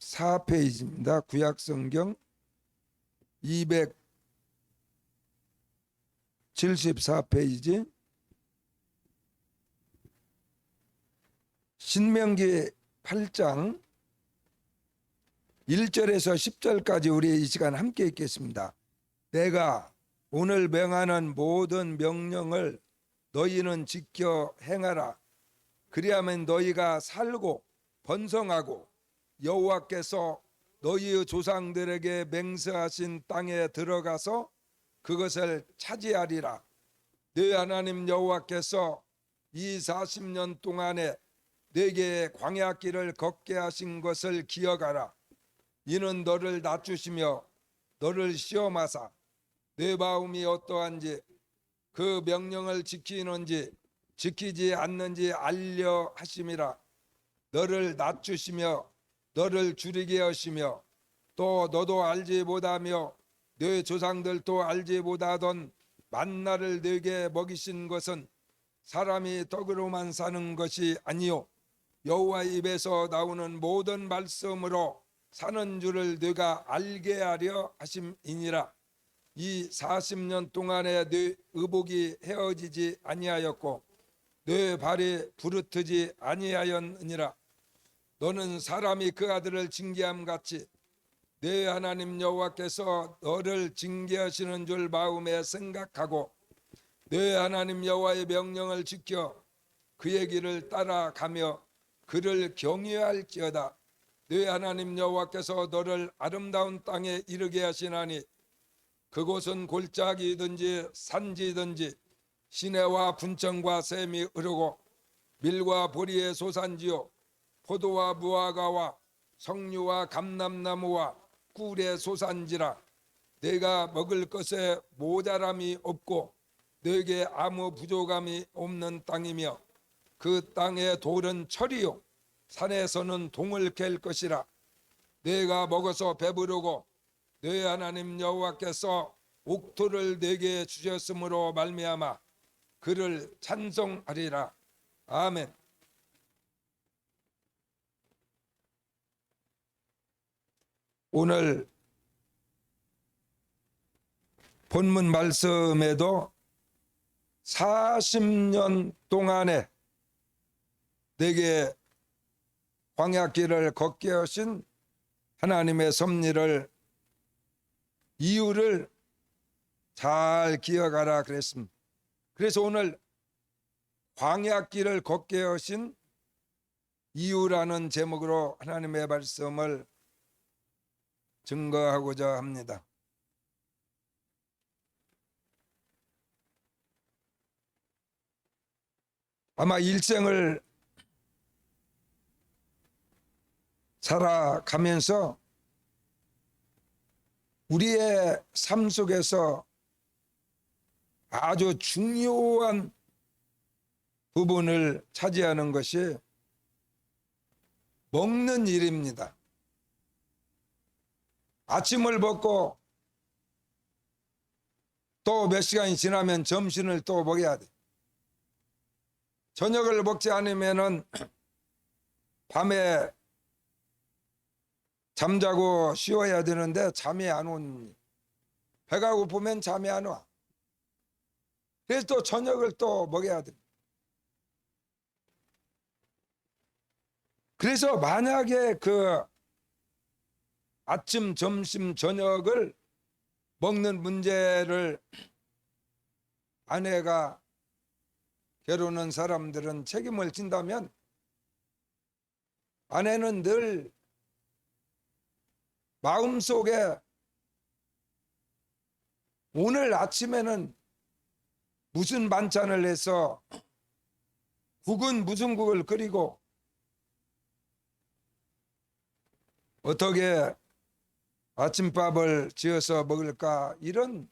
274페이지입니다. 구약성경 274페이지 신명기 8장 1절에서 10절까지 우리 이 시간 함께 읽겠습니다. 내가 오늘 명하는 모든 명령을 너희는 지켜 행하라. 그리하면 너희가 살고 번성하고 여호와께서 너희의 조상들에게 맹세하신 땅에 들어가서 그것을 차지하리라. 네 하나님 여호와께서 이 40년 동안에 네게 광야길을 걷게 하신 것을 기억하라. 이는 너를 낮추시며 너를 시험하사 네 마음이 어떠한지 그 명령을 지키는지 지키지 않는지 알려 하심이라. 너를 낮추시며 너를 줄이게 하시며 또 너도 알지 못하며 네 조상들도 알지 못하던 만나를 네게 먹이신 것은 사람이 떡으로만 사는 것이 아니요 여호와 입에서 나오는 모든 말씀으로 사는 줄을 네가 알게 하려 하심이니라. 이 40년 동안에 네 의복이 헤어지지 아니하였고 네 발이 부르트지 아니하였느니라. 너는 사람이 그 아들을 징계함 같이 네 하나님 여호와께서 너를 징계하시는 줄 마음에 생각하고 네 하나님 여호와의 명령을 지켜 그의 길을 따라가며 그를 경외할지어다. 네 하나님 여호와께서 너를 아름다운 땅에 이르게 하시나니 그곳은 골짜기든지 산지든지 시내와 분청과 샘이 흐르고 밀과 보리의 소산지요 포도와 무화과와 석류와 감람나무와 꿀의 소산지라. 내가 먹을 것에 모자람이 없고 내게 아무 부족함이 없는 땅이며 그 땅의 돌은 철이요 산에서는 동을 캘 것이라. 내가 먹어서 배부르고 네 하나님 여호와께서 옥토를 내게 주셨으므로 말미암아 그를 찬송하리라. 아멘. 오늘 본문 말씀에도 40년 동안에 내게 광야길을 걷게 하신 하나님의 섭리를 이유를 잘 기억하라 그랬습니다. 그래서 오늘 광야길을 걷게 하신 이유라는 제목으로 하나님의 말씀을 증거하고자 합니다. 아마 일생을 살아가면서 우리의 삶 속에서 아주 중요한 부분을 차지하는 것이 먹는 일입니다. 아침을 먹고 또 몇 시간이 지나면 점심을 또 먹어야 돼. 저녁을 먹지 않으면은 밤에 잠자고 쉬어야 되는데 잠이 안 오니 배가 고프면 잠이 안 와. 그래서 또 저녁을 또 먹어야 돼. 그래서 만약에 그 아침, 점심, 저녁을 먹는 문제를 아내가 결혼한 사람들은 책임을 진다면 아내는 늘 마음속에 오늘 아침에는 무슨 반찬을 해서 국은 무슨 국을 끓이고 어떻게 아침밥을 지어서 먹을까 이런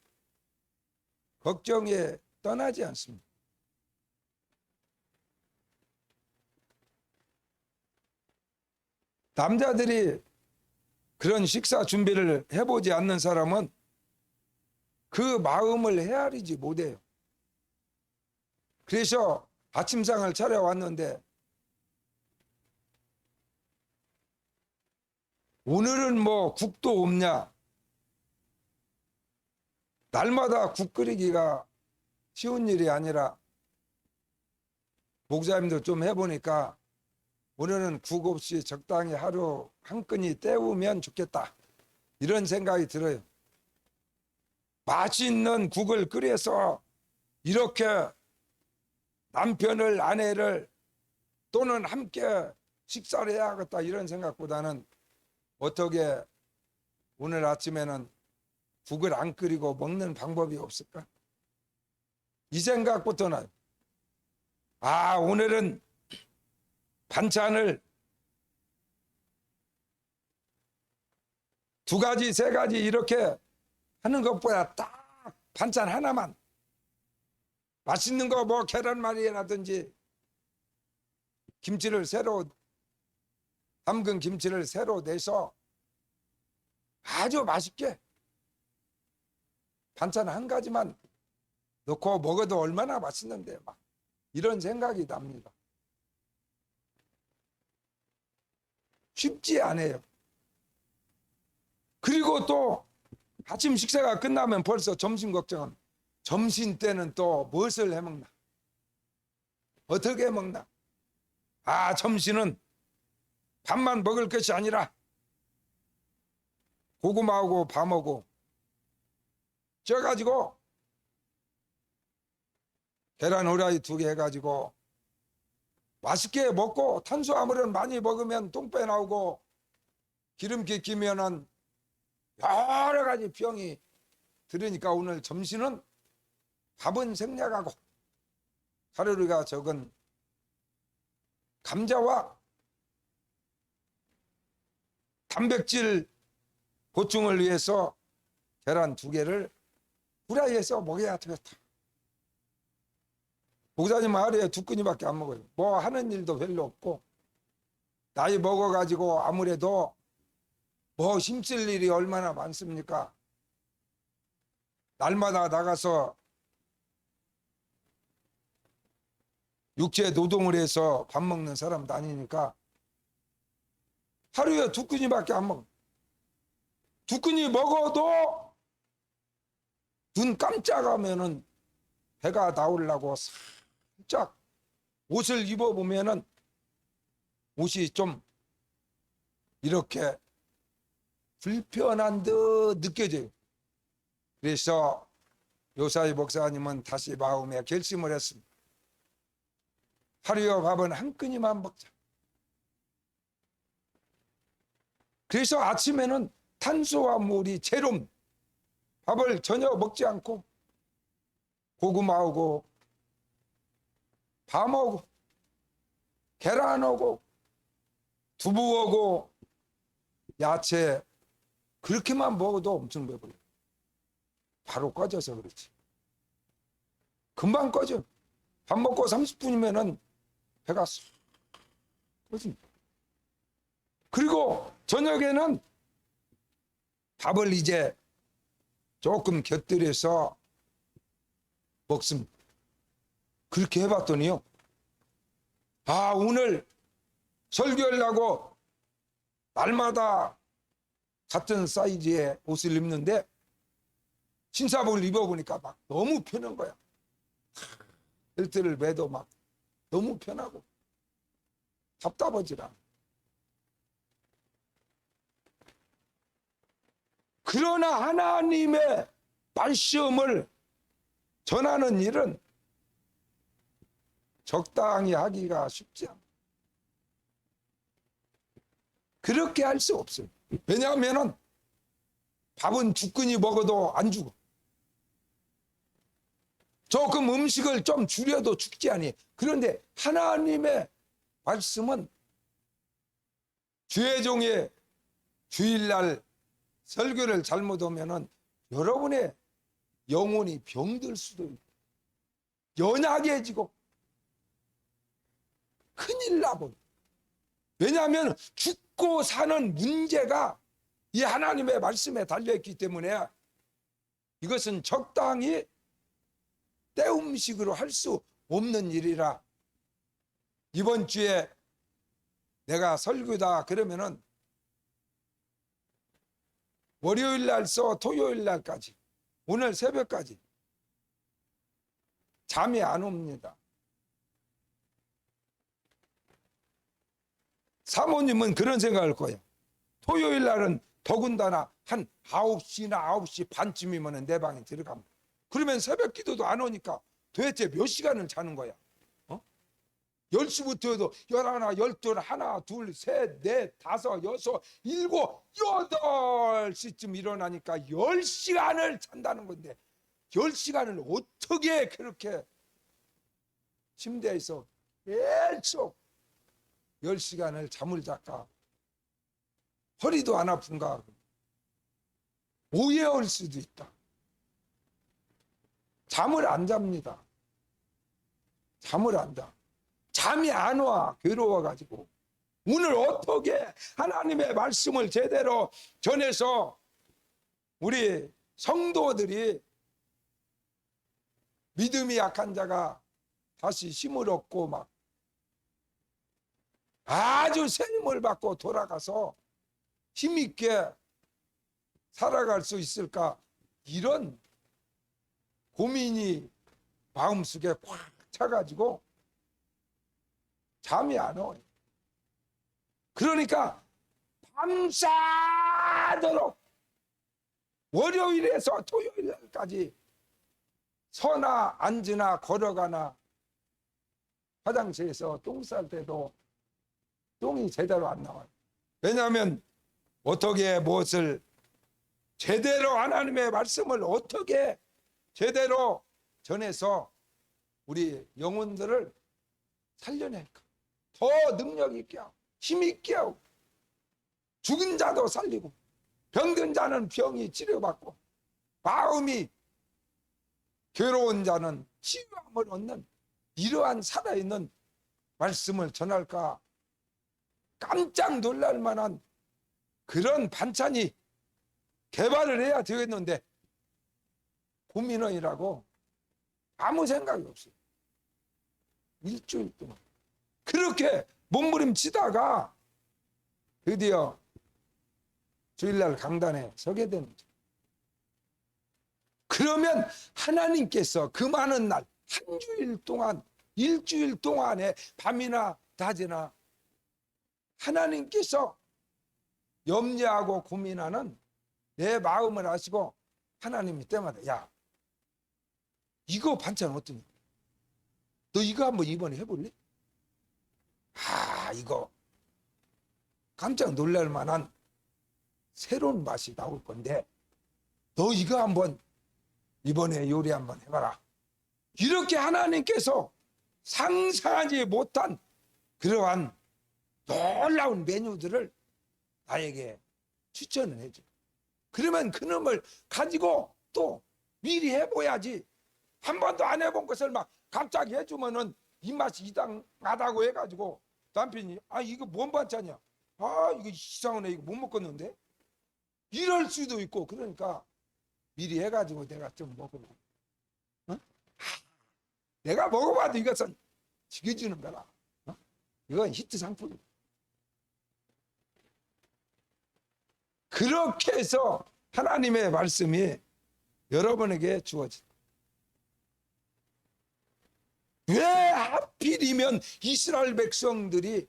걱정에 떠나지 않습니다. 남자들이 그런 식사 준비를 해보지 않는 사람은 그 마음을 헤아리지 못해요. 그래서 아침상을 차려왔는데 오늘은 뭐 국도 없냐? 날마다 국 끓이기가 쉬운 일이 아니라 목사님도 좀 해보니까 오늘은 국 없이 적당히 하루 한 끈이 때우면 좋겠다, 이런 생각이 들어요. 맛있는 국을 끓여서 이렇게 남편을, 아내를 또는 함께 식사를 해야겠다, 이런 생각보다는 어떻게 오늘 아침에는 국을 안 끓이고 먹는 방법이 없을까? 이 생각부터 나요. 아, 오늘은 반찬을 2가지, 3가지 이렇게 하는 것보다 딱 반찬 하나만, 맛있는 거 뭐 계란말이라든지 김치를 새로, 담근 김치를 새로 내서 아주 맛있게 반찬 한 가지만 넣고 먹어도 얼마나 맛있는데, 막 이런 생각이 납니다. 쉽지 않아요. 그리고 또 아침 식사가 끝나면 벌써 점심 걱정은, 점심 때는 또 무엇을 해먹나, 어떻게 먹나. 아, 점심은 밥만 먹을 것이 아니라 고구마하고 밤하고 쪄가지고 계란 후라이 2개 해가지고 맛있게 먹고, 탄수화물은 많이 먹으면 똥배 나오고 기름기 끼면은 여러 가지 병이 들으니까 오늘 점심은 밥은 생략하고 칼로리가 적은 감자와 단백질 보충을 위해서 계란 2개를 후라이해서 먹어야 되겠다. 목사님 하루에 2끼니밖에 안 먹어요. 뭐 하는 일도 별로 없고, 나이 먹어가지고 아무래도 뭐 힘쓸 일이 얼마나 많습니까? 날마다 나가서 육체 노동을 해서 밥 먹는 사람도 아니니까 하루에 2끼니밖에 안 먹어. 2끼니 먹어도 눈 깜짝하면은 배가 나오려고 살짝 옷을 입어보면은 옷이 좀 이렇게 불편한 듯 느껴져요. 그래서 요사이 목사님은 다시 마음에 결심을 했습니다. 하루에 밥은 한 끼니만 먹자. 그래서 아침에는 탄수화물이 제로, 밥을 전혀 먹지 않고 고구마하고 밤하고 계란하고 두부하고 야채 그렇게만 먹어도 엄청 배불러요. 바로 꺼져서 그렇지. 금방 꺼져. 밥 먹고 30분이면은 배가 쏙 꺼집니다. 그리고 저녁에는 밥을 이제 조금 곁들여서 먹습니다. 그렇게 해봤더니요, 아, 오늘 설교하려고 날마다 같은 사이즈의 옷을 입는데 신사복을 입어보니까 막 너무 편한 거야. 벨트를 매도 막 너무 편하고 답답하지라. 그러나 하나님의 말씀을 전하는 일은 적당히 하기가 쉽지 않아. 그렇게 할 수 없어요. 왜냐하면 밥은 2끼니 먹어도 안 죽어. 조금 음식을 좀 줄여도 죽지 않니. 그런데 하나님의 말씀은 주의종의 주일날 설교를 잘못하면은 여러분의 영혼이 병들 수도 있고 연약해지고 큰일 나버려. 왜냐하면 죽고 사는 문제가 이 하나님의 말씀에 달려있기 때문에 이것은 적당히 때음식으로 할 수 없는 일이라, 이번 주에 내가 설교다 그러면은 월요일 날서 토요일 날까지, 오늘 새벽까지 잠이 안 옵니다. 사모님은 그런 생각할 거예요. 토요일 날은 더군다나 한 9시나 9시 반쯤이면 내 방에 들어갑니다. 그러면 새벽 기도도 안 오니까 도대체 몇 시간을 자는 거야? 10시부터 해도 11, 12, 하나, 둘, 셋, 넷, 다섯, 여섯, 일곱, 8시쯤 일어나니까 10시간을 잔다는 건데 10시간을 어떻게 그렇게 침대에서 계속 10시간을 잠을 잘까? 허리도 안 아픈가? 오해할 수도 있다. 잠을 안 잡니다. 잠을 안 자. 잠이 안 와. 괴로워가지고. 오늘 어떻게 하나님의 말씀을 제대로 전해서 우리 성도들이 믿음이 약한 자가 다시 힘을 얻고 막 아주 새 힘을 받고 돌아가서 힘있게 살아갈 수 있을까? 이런 고민이 마음속에 꽉 차가지고 잠이 안 와요. 그러니까 밤새도록 월요일에서 토요일까지 서나 앉으나 걸어가나 화장실에서 똥 쌀 때도 똥이 제대로 안 나와요. 왜냐하면 어떻게 무엇을 제대로 하나님의 말씀을 어떻게 제대로 전해서 우리 영혼들을 살려낼까? 더 능력 있게 하고 힘 있게 하고 죽은 자도 살리고 병든 자는 병이 치료받고 마음이 괴로운 자는 치유함을 얻는 이러한 살아있는 말씀을 전할까? 깜짝 놀랄 만한 그런 반찬이 개발을 해야 되겠는데 고민원이라고 아무 생각이 없어요. 일주일 동안 그렇게 몸부림치다가 드디어 주일날 강단에 서게 되는 거죠. 그러면 하나님께서 그 많은 날 한 주일 동안 일주일 동안에 밤이나 낮이나 하나님께서 염려하고 고민하는 내 마음을 아시고 하나님이 때마다 야 이거 반찬 어떠니? 너 이거 한번 이번에 해볼래? 아 이거 깜짝 놀랄 만한 새로운 맛이 나올 건데 너 이거 한번 이번에 요리 한번 해봐라. 이렇게 하나님께서 상상하지 못한 그러한 놀라운 메뉴들을 나에게 추천을 해줘. 그러면 그놈을 가지고 또 미리 해봐야지. 한 번도 안 해본 것을 막 갑자기 해주면은 입맛이 이상하다고 해가지고 남편이 아 이거 뭔 반찬이야? 아 이거 이상하네 이거 못 먹겠는데? 이럴 수도 있고 그러니까 미리 해가지고 내가 좀 먹으려고. 어? 내가 먹어봐도 이것은 지겨주는 거라. 어? 이건 히트 상품이야. 그렇게 해서 하나님의 말씀이 여러분에게 주어진다. 왜 하필이면 이스라엘 백성들이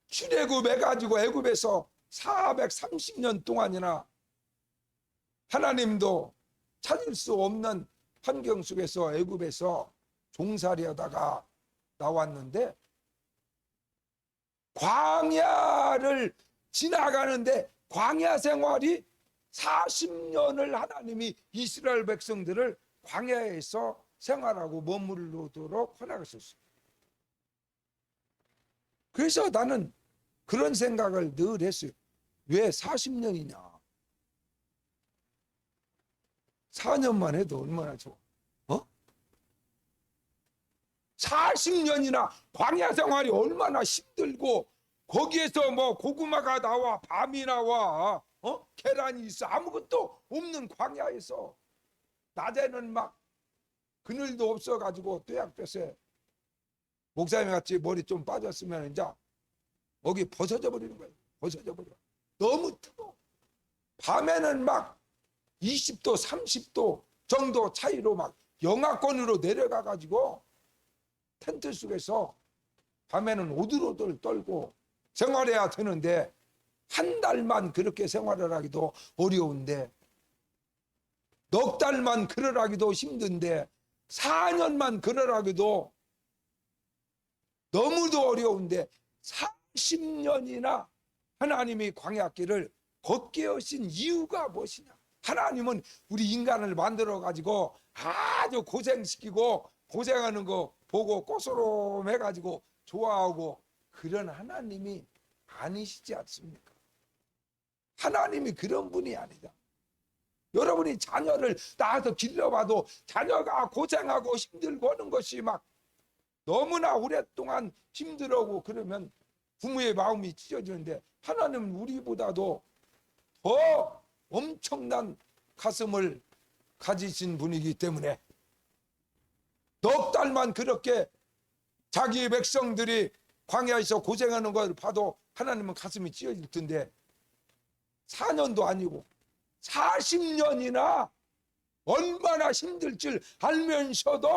출애굽해가지고 애굽에서 430년 동안이나 하나님도 찾을 수 없는 환경 속에서 애굽에서 종살이하다가 나왔는데 광야를 지나가는데 광야 생활이 40년을 하나님이 이스라엘 백성들을 광야에서 생활하고 머무르도록 허락하셨어요. 그래서 나는 그런 생각을 늘 했어요. 왜 40년이냐? 4년만 해도 얼마나 좋아. 40년이나 광야 생활이 얼마나 힘들고 거기에서 뭐 고구마가 나와 밤이 나와 계란이 있어 아무것도 없는 광야에서 낮에는 막 그늘도 없어가지고 뙤약볕에 목사님 같이 머리 좀 빠졌으면 이제 목이 벗어져 버리는 거예요. 벗어져 버려. 너무 뜨거워. 밤에는 막 20도, 30도 정도 차이로 막 영하권으로 내려가 가지고 텐트 속에서 밤에는 오들오들 떨고 생활해야 되는데 한 달만 그렇게 생활을 하기도 어려운데 넉 달만 그러라기도 힘든데 4년만 그러라기도 너무도 어려운데 40년이나 하나님이 광야길을 걷게 하신 이유가 무엇이냐? 하나님은 우리 인간을 만들어 가지고 아주 고생시키고 고생하는 거 보고 꼬소롬해 가지고 좋아하고 그런 하나님이 아니시지 않습니까? 하나님이 그런 분이 아니다. 여러분이 자녀를 낳아서 길러봐도 자녀가 고생하고 힘들고 하는 것이 막 너무나 오랫동안 힘들어하고 그러면 부모의 마음이 찢어지는데 하나님은 우리보다도 더 엄청난 가슴을 가지신 분이기 때문에 넉 달만 그렇게 자기 백성들이 광야에서 고생하는 걸 봐도 하나님은 가슴이 찢어질 텐데 4년도 아니고 40년이나 얼마나 힘들 줄 알면서도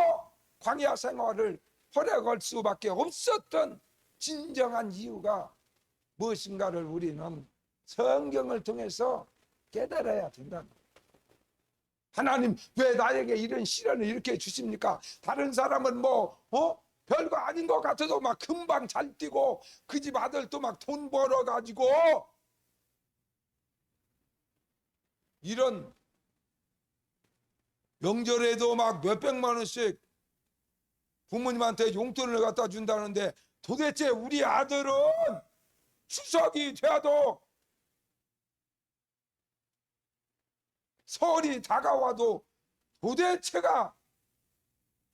광야 생활을 허락할 수밖에 없었던 진정한 이유가 무엇인가를 우리는 성경을 통해서 깨달아야 된다. 하나님 왜 나에게 이런 시련을 이렇게 주십니까? 다른 사람은 별거 아닌 것 같아도 막 금방 잘 뛰고 그 집 아들도 막 돈 벌어 가지고 이런 명절에도 막 몇백만 원씩 부모님한테 용돈을 갖다 준다는데 도대체 우리 아들은 추석이 돼도 설이 다가와도 도대체가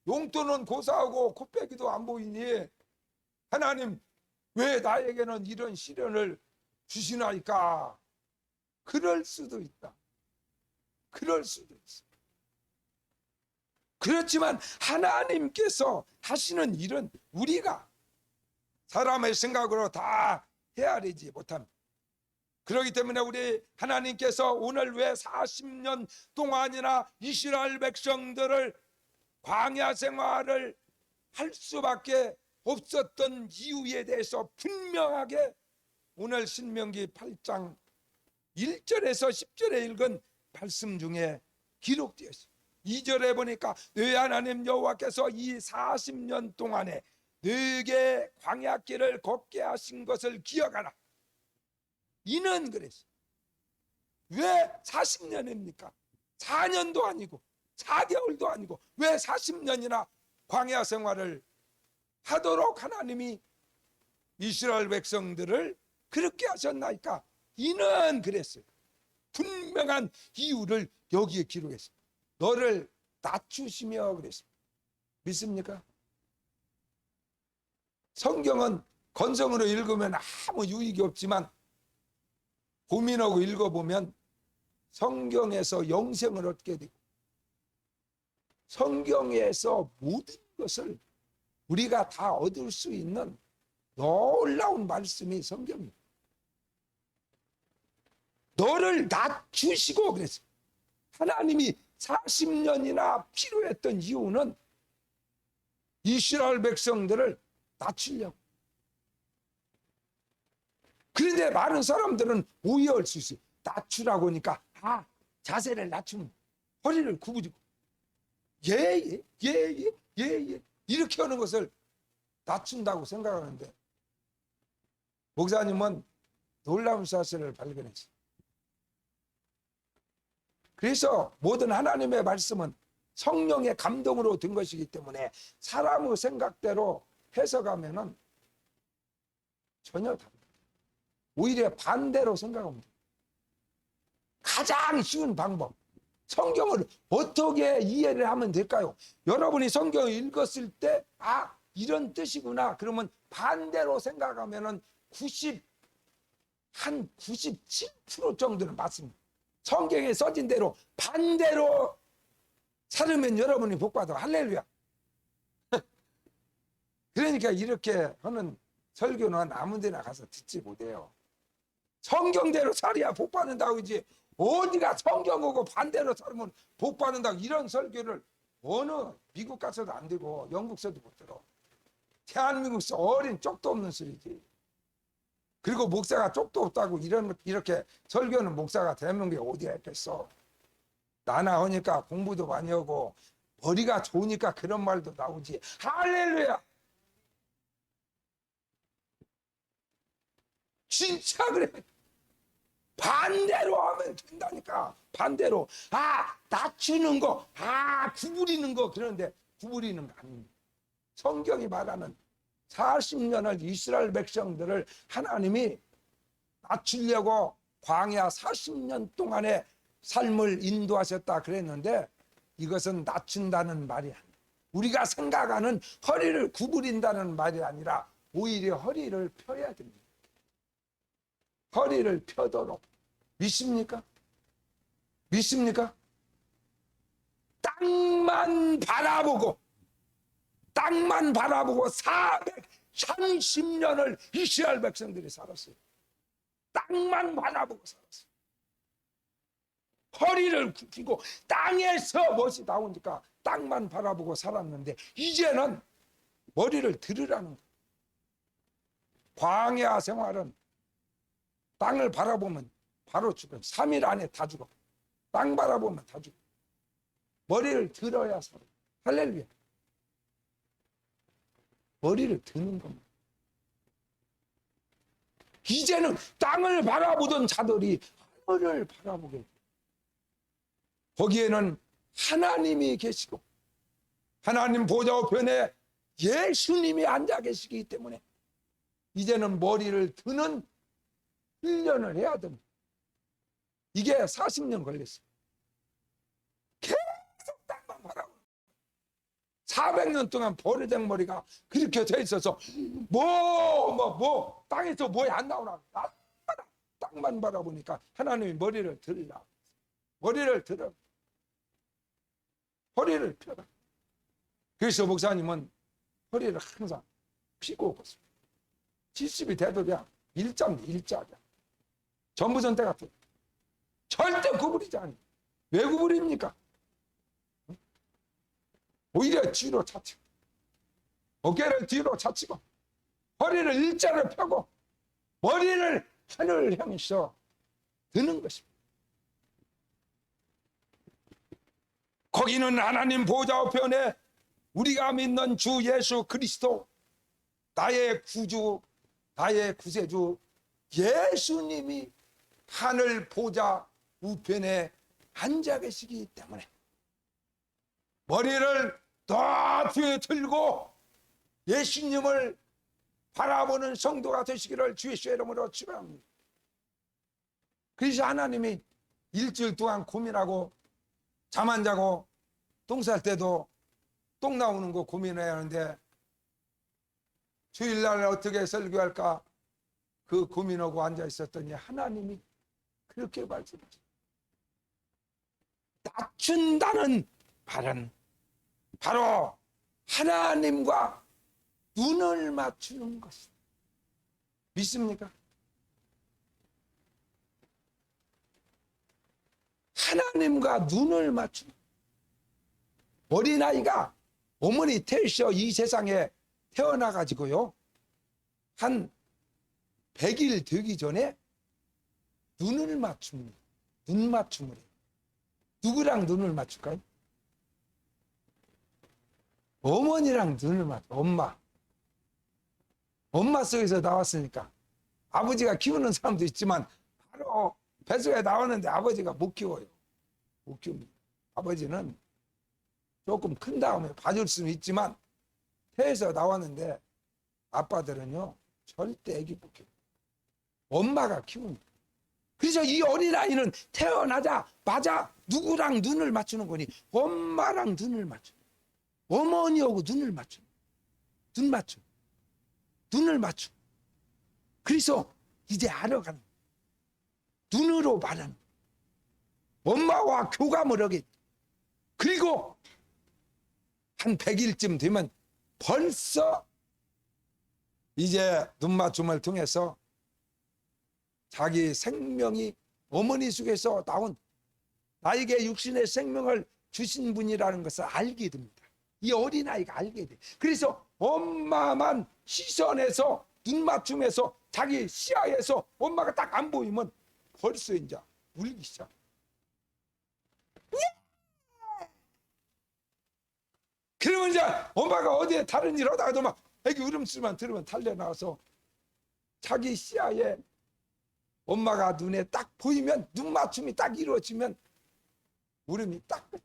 용돈은 고사하고 코빼기도 안 보이니 하나님 왜 나에게는 이런 시련을 주시나이까? 그럴 수도 있다. 그럴 수도 있어. 그렇지만 하나님께서 하시는 일은 우리가 사람의 생각으로 다 헤아리지 못합니다. 그렇기 때문에 우리 하나님께서 오늘 왜 40년 동안이나 이스라엘 백성들을 광야 생활을 할 수밖에 없었던 이유에 대해서 분명하게 오늘 신명기 8장 1절에서 10절에 읽은 말씀 중에 기록되어 있습니다. 2절에 보니까 너희 하나님 여호와께서 이 40년 동안에 너에게 광야길을 걷게 하신 것을 기억하라. 이는 그랬어요. 왜 40년입니까? 4년도 아니고 4개월도 아니고 왜 40년이나 광야 생활을 하도록 하나님이 이스라엘 백성들을 그렇게 하셨나이까? 이는 그랬어요. 분명한 이유를 여기에 기록했어요. 너를 낮추시며 그랬습니다. 믿습니까? 성경은 건성으로 읽으면 아무 유익이 없지만 고민하고 읽어보면 성경에서 영생을 얻게 되고 성경에서 모든 것을 우리가 다 얻을 수 있는 놀라운 말씀이 성경입니다. 너를 낮추시고 그랬어요. 하나님이 40년이나 필요했던 이유는 이스라엘 백성들을 낮추려고. 그런데 많은 사람들은 오해할 수 있어요. 낮추라고 하니까 자세를 낮추면 허리를 굽어주고 예 이렇게 하는 것을 낮춘다고 생각하는데 목사님은 놀라운 사실을 발견했어요. 그래서 모든 하나님의 말씀은 성령의 감동으로 된 것이기 때문에 사람의 생각대로 해석하면은 전혀 다릅니다. 오히려 반대로 생각합니다. 가장 쉬운 방법. 성경을 어떻게 이해를 하면 될까요? 여러분이 성경을 읽었을 때 이런 뜻이구나. 그러면 반대로 생각하면은 97% 정도는 맞습니다. 성경에 써진 대로 반대로 살으면 여러분이 복받아. 할렐루야. 그러니까 이렇게 하는 설교는 아무 데나 가서 듣지 못해요. 성경대로 살아야 복받는다고 이제 어디가 성경하고 반대로 살면 복 받는다 이런 설교를 어느 미국 가서도 안 되고 영국서도 못 들어. 대한민국에서 어린 쪽도 없는 소리지. 그리고 목사가 쪽도 없다고 이렇게 설교는 목사가 대한민국에 어디가 있겠어. 나나 하니까 공부도 많이 하고 머리가 좋으니까 그런 말도 나오지. 할렐루야. 진짜 그래. 반대로 하면 된다니까. 반대로. 낮추는 거, 구부리는 거. 그런데 구부리는 거 아닙니다. 성경이 말하는 40년을 이스라엘 백성들을 하나님이 낮추려고 광야 40년 동안의 삶을 인도하셨다 그랬는데 이것은 낮춘다는 말이 아니에요. 우리가 생각하는 허리를 구부린다는 말이 아니라 오히려 허리를 펴야 됩니다. 허리를 펴도록. 믿습니까? 믿습니까? 땅만 바라보고 430년을 이스라엘 백성들이 살았어요. 땅만 바라보고 살았어요. 허리를 굽히고 땅에서 멋이 나오니까 땅만 바라보고 살았는데 이제는 머리를 들으라는 거예요. 광야 생활은 땅을 바라보면 바로 죽어. 3일 안에 다 죽어. 땅 바라보면 다 죽어. 머리를 들어야 살아. 할렐루야. 머리를 드는 겁니다. 이제는 땅을 바라보던 자들이 하늘을 바라보게 돼. 거기에는 하나님이 계시고 하나님 보좌 우편에 예수님이 앉아 계시기 때문에 이제는 머리를 드는 훈련을 해야 됩니다. 이게 40년 걸렸어요. 계속 땅만 바라보고 400년 동안 버르장 머리가 그렇게 돼 있어서 땅에서 뭐에 안 나오나 땅만 바라보니까 하나님이 머리를 들라. 머리를 들어. 허리를 펴라. 그래서 목사님은 허리를 항상 피고 오셨습니다. 70이 돼도 그냥 일자야. 전부전대 같은 절대 구부리지 않아요. 왜 구부립니까? 오히려 뒤로 차치고 어깨를 뒤로 차치고 허리를 일자로 펴고 머리를 하늘을 향해서 드는 것입니다. 거기는 하나님 보좌 우편에 우리가 믿는 주 예수 그리스도 나의 구주 나의 구세주 예수님이 하늘 보좌 우편에 앉아 계시기 때문에 머리를 높이 들고 예수님을 바라보는 성도가 되시기를 주의 이름으로 축원합니다. 그래서 하나님이 일주일 동안 고민하고 잠 안 자고 똥 쌀 때도 똥 나오는 거 고민해야 하는데 주일날 어떻게 설교할까 그 고민하고 앉아 있었더니 하나님이 그렇게 말씀하셨어요. 낮춘다는 말은 바로 하나님과 눈을 맞추는 것이다. 믿습니까? 하나님과 눈을 맞추는 어린아이가 어머니 태우셔 이 세상에 태어나가지고요 한 100일 되기 전에 눈을 맞춥니다. 눈 맞춤을 해요. 누구랑 눈을 맞출까요? 어머니랑 눈을 맞춰. 엄마 속에서 나왔으니까 아버지가 키우는 사람도 있지만 바로 뱃속에 나오는데 아버지가 못 키워요. 못 키웁니다. 아버지는 조금 큰 다음에 봐줄 수는 있지만 태에서 나왔는데 아빠들은요 절대 애기 못 키워요. 엄마가 키웁니다. 그래서 이 어린아이는 태어나자마자 누구랑 눈을 맞추는 거니? 엄마랑 눈을 맞춰. 어머니하고 눈을 맞춰. 눈을 맞춰. 그래서 이제 알아가는 거야. 눈으로 말하는 거야. 엄마와 교감을 하게. 그리고 한 100일쯤 되면 벌써 이제 눈 맞춤을 통해서 자기 생명이 어머니 속에서 나온 나에게 육신의 생명을 주신 분이라는 것을 알게 됩니다. 이 어린아이가 알게 돼. 그래서 엄마만 시선에서 눈맞춤에서 자기 시야에서 엄마가 딱 안 보이면 벌써 이제 울기 시작. 그러면 이제 엄마가 어디에 다른 일 하다가도 막 애기 울음소리만 들으면 달려나와서 자기 시야에 엄마가 눈에 딱 보이면 눈맞춤이 딱 이루어지면 울음이 딱 끝이.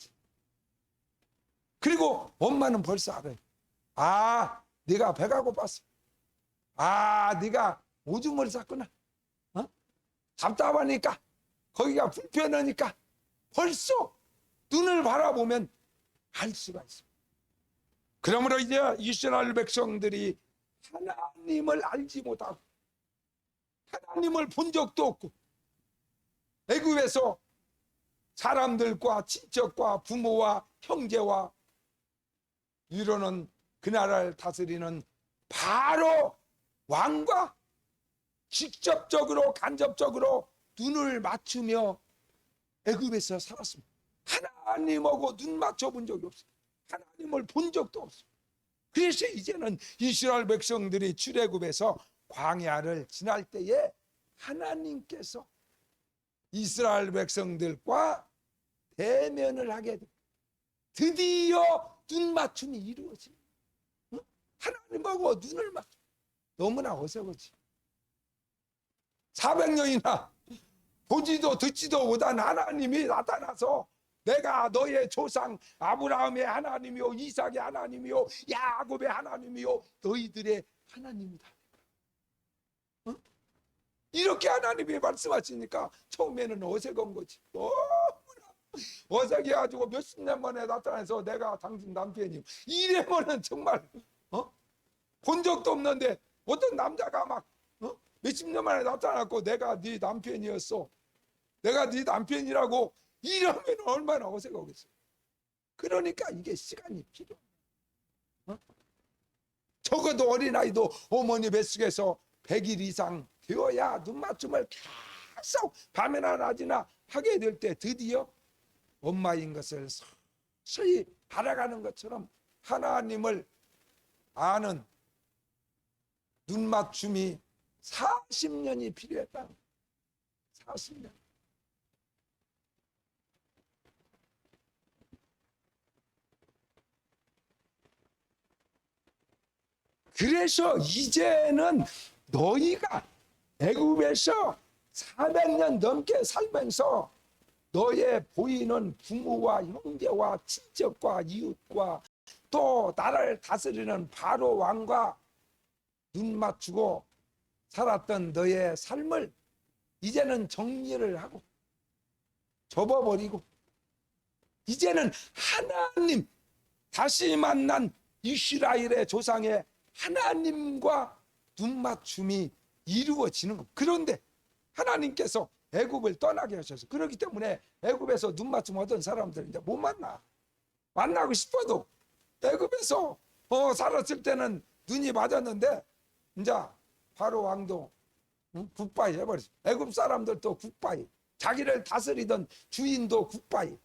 그리고 엄마는 벌써 알아요. 아, 네가 배가 고팠어. 아, 네가 오줌을 쌌구나. 답답하니까 거기가 불편하니까 벌써 눈을 바라보면 알 수가 있어요. 그러므로 이제 이스라엘 백성들이 하나님을 알지 못하고 하나님을 본 적도 없고 애굽에서 사람들과 친척과 부모와 형제와 이르는 그 나라를 다스리는 바로 왕과 직접적으로 간접적으로 눈을 맞추며 애굽에서 살았습니다. 하나님하고 눈 맞춰본 적이 없어요. 하나님을 본 적도 없어요. 그래서 이제는 이스라엘 백성들이 출애굽에서 광야를 지날 때에 하나님께서 이스라엘 백성들과 대면을 하게 됩니다. 드디어 눈 맞춤이 이루어집니다. 하나님하고 눈을 맞춰. 너무나 어색하지. 400년이나 보지도 듣지도 못한 하나님이 나타나서 내가 너의 조상 아브라함의 하나님이요 이삭의 하나님이요 야곱의 하나님이요 너희들의 하나님이다. 이렇게 하나님이 말씀하시니까 처음에는 어색한 거지. 너무나 어색해가지고 몇십 년 만에 나타나서 내가 당신 남편이요. 이래면은 정말 본 적도 없는데 어떤 남자가 막 몇십 년 만에 나타났고 내가 네 남편이었어. 내가 네 남편이라고 이러면 얼마나 어색하겠어요. 그러니까 이게 시간이 필요해. 적어도 어린아이도 어머니 뱃속에서 100일 이상 되어야 눈맞춤을 계속 밤이나 낮이나 하게 될 때 드디어 엄마인 것을 서서히 알아가는 것처럼 하나님을 아는 눈맞춤이 40년이 필요했다. 40년. 그래서 이제는 너희가 애굽에서 400년 넘게 살면서 너의 보이는 부모와 형제와 친척과 이웃과 또 나라를 다스리는 바로 왕과 눈 맞추고 살았던 너의 삶을 이제는 정리를 하고 접어버리고 이제는 하나님 다시 만난 이스라엘의 조상의 하나님과 눈맞춤이 이루어지는 것. 그런데 하나님께서 애굽을 떠나게 하셔서 그렇기 때문에 애굽에서 눈맞춤 하던 사람들 이제 못 만나고 싶어도 애굽에서 살았을 때는 눈이 맞았는데 이제 바로 왕도 굿바이 해버렸어. 애굽 사람들도 굿바이, 자기를 다스리던 주인도 굿바이,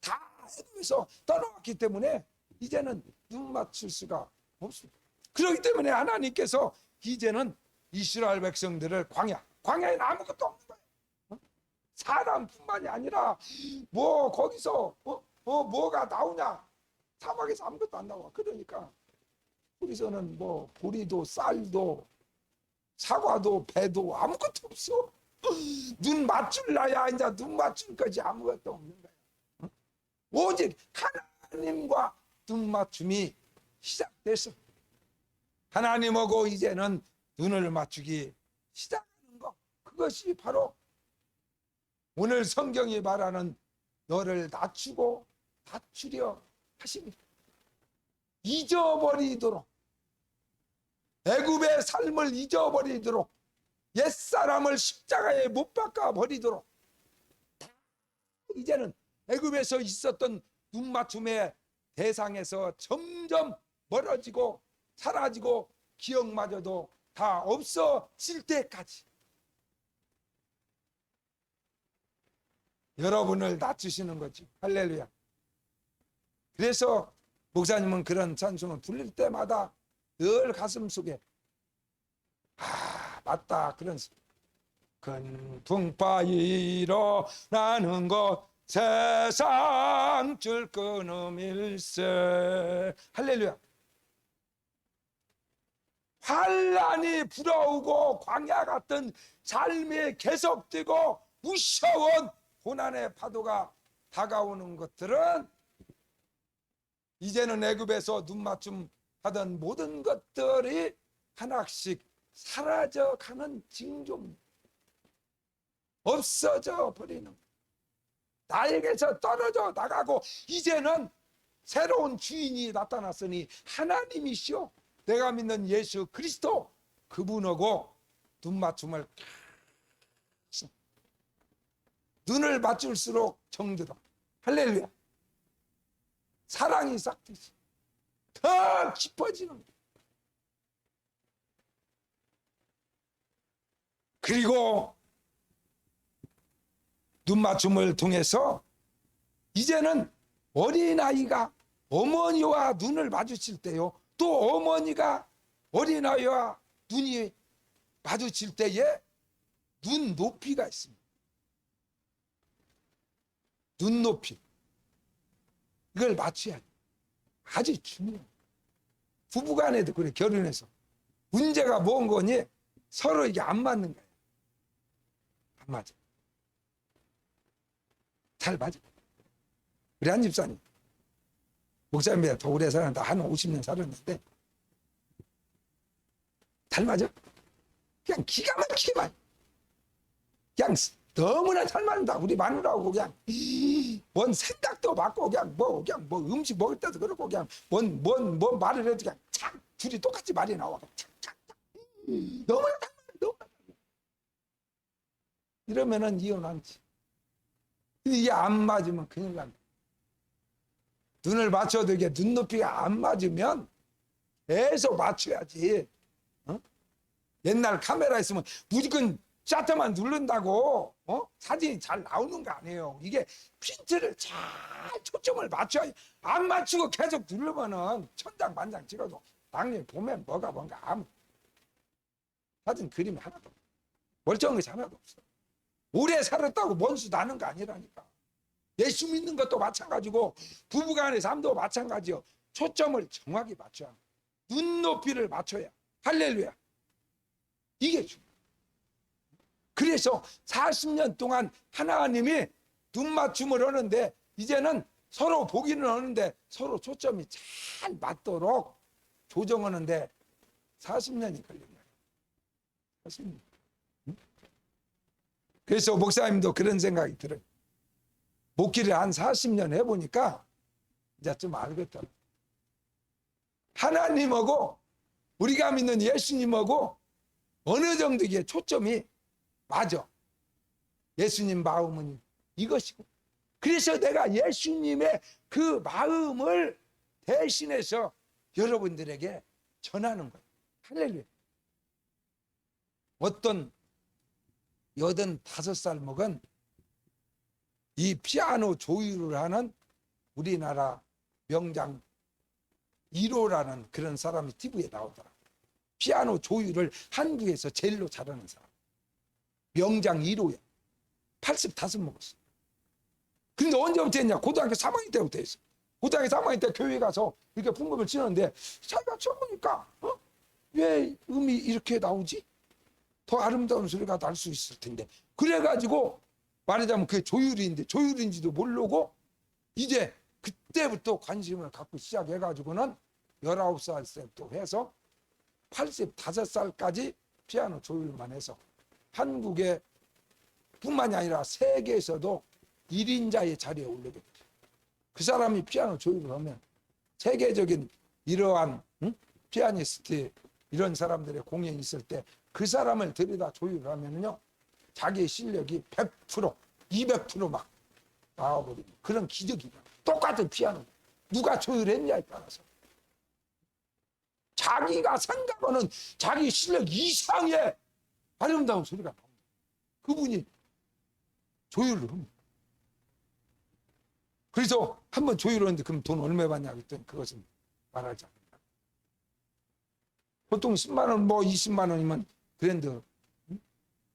다 애굽에서 떠나왔기 때문에 이제는 눈 맞출 수가 없습니다. 그렇기 때문에 하나님께서 이제는 이스라엘 백성들을 광야에는 아무것도 없는 거예요. 사람뿐만이 아니라 뭐 거기서 뭐가 나오냐? 사막에서 아무것도 안 나와. 그러니까 거기서는 뭐 보리도 쌀도 사과도 배도 아무것도 없어. 눈 맞출라야 이제 눈 맞출 것이 아무것도 없는 거야. 오직 하나님과 눈 맞춤이 시작됐어. 하나님하고 이제는 눈을 맞추기 시작하는 것. 그것이 바로 오늘 성경이 말하는 너를 낮추고 낮추려 하십니다. 잊어버리도록 애굽의 삶을 잊어버리도록 옛사람을 십자가에 못 박아 버리도록 이제는 애굽에서 있었던 눈맞춤의 대상에서 점점 멀어지고 사라지고 기억마저도 다 없어질 때까지 여러분을 낮추시는 거지. 할렐루야. 그래서 목사님은 그런 찬송을 부를 때마다 늘 가슴속에 맞다 그런 큰 풍파 일어나는 것 세상 줄 끊음일세. 할렐루야. 환란이 불어오고 광야 같은 삶이 계속되고 무서운 고난의 파도가 다가오는 것들은 이제는 애굽에서 눈맞춤 하던 모든 것들이 하나씩 사라져가는 징조입니다. 없어져 버리는, 나에게서 떨어져 나가고 이제는 새로운 주인이 나타났으니 하나님이시오 내가 믿는 예수 그리스도 그분하고 눈맞춤을 눈을 맞출수록 정들어. 할렐루야. 사랑이 싹트지 더 깊어지는 거예요. 그리고 눈맞춤을 통해서 이제는 어린아이가 어머니와 눈을 마주칠 때요, 또 어머니가 어린아이와 눈이 마주칠 때에 눈 높이가 있습니다. 눈 높이, 이걸 맞춰야 돼. 아주 중요해. 부부간에도 그래. 결혼해서 문제가 뭔 거니? 서로 이게 안 맞는 거야. 안 맞아. 잘 맞아. 우리 한 집사님 목사님보다 더 오래 살았는데 한 50년 살았는데 잘 맞아. 그냥 기가 막히게 맞아. 그냥 너무나 잘 맞는다. 우리 마누라하고 그냥 뭔 생각도 맞고 그냥 뭐 음식 먹을 때도 그렇고 그냥 뭔 말을 해도 그냥 착 둘이 똑같이 말이 나와. 착 너무나 잘 맞아. 너무나. 이러면은 이혼하지. 이게 안 맞으면 큰일 납니다. 눈을 맞춰도 이게 눈높이가 안 맞으면 계속 맞춰야지. 어? 옛날 카메라 있으면 무조건 셔터만 누른다고 사진이 잘 나오는 거 아니에요. 이게 핀트를 잘 초점을 맞춰야. 안 맞추고 계속 누르면은 천장만장 찍어도 나중에 보면 뭐가 뭔가 아무 사진 그림이 하나도 없어. 멀쩡한 것이 하나도 없어. 오래 살았다고 원수 나는 거 아니라니까. 예수 믿는 것도 마찬가지고 부부간의 삶도 마찬가지요. 초점을 정확히 맞춰야, 눈높이를 맞춰야. 할렐루야. 이게 중요해요. 그래서 40년 동안 하나님이 눈맞춤을 하는데 이제는 서로 보기는 하는데 서로 초점이 잘 맞도록 조정하는데 40년이 걸린 거예요. 40년. 그래서 목사님도 그런 생각이 들어요. 목기를 한 40년 해보니까 이제 좀 알겠더라고요. 하나님하고 우리가 믿는 예수님하고 어느 정도 이게 초점이 맞아. 예수님 마음은 이것이고. 그래서 내가 예수님의 그 마음을 대신해서 여러분들에게 전하는 거예요. 할렐루야. 어떤 85살 먹은 이 피아노 조율을 하는 우리나라 명장 1호라는 그런 사람이 TV에 나오더라. 피아노 조율을 한국에서 제일로 잘하는 사람. 명장 1호야. 85 먹었어. 근데 언제부터 했냐? 고등학교 3학년 때부터 했어. 고등학교 3학년 때 교회 가서 이렇게 풍금을 치는데 자기가 쳐보니까 왜 음이 이렇게 나오지? 더 아름다운 소리가 날 수 있을 텐데. 그래가지고 말하자면 그게 조율인데 조율인지도 모르고 이제 그때부터 관심을 갖고 시작해가지고는 19살 때부터 해서 85살까지 피아노 조율만 해서 한국에 뿐만이 아니라 세계에서도 1인자의 자리에 오르게 됐죠. 그 사람이 피아노 조율을 하면 세계적인 이러한 피아니스트 이런 사람들의 공연이 있을 때 그 사람을 들여다 조율을 하면요 자기의 실력이 100% 200% 막 나와버리는 그런 기적이야. 똑같은 피아노 누가 조율했냐에 따라서 자기가 생각하는 자기 실력 이상의 아름다운 소리가 나옵니다. 그분이 조율을 합니다. 그래서 한번 조율하는데 그럼 돈 얼마 받냐 그랬더니 그것은 말하지 않는다. 보통 10만 원, 뭐 20만 원이면 그랜드,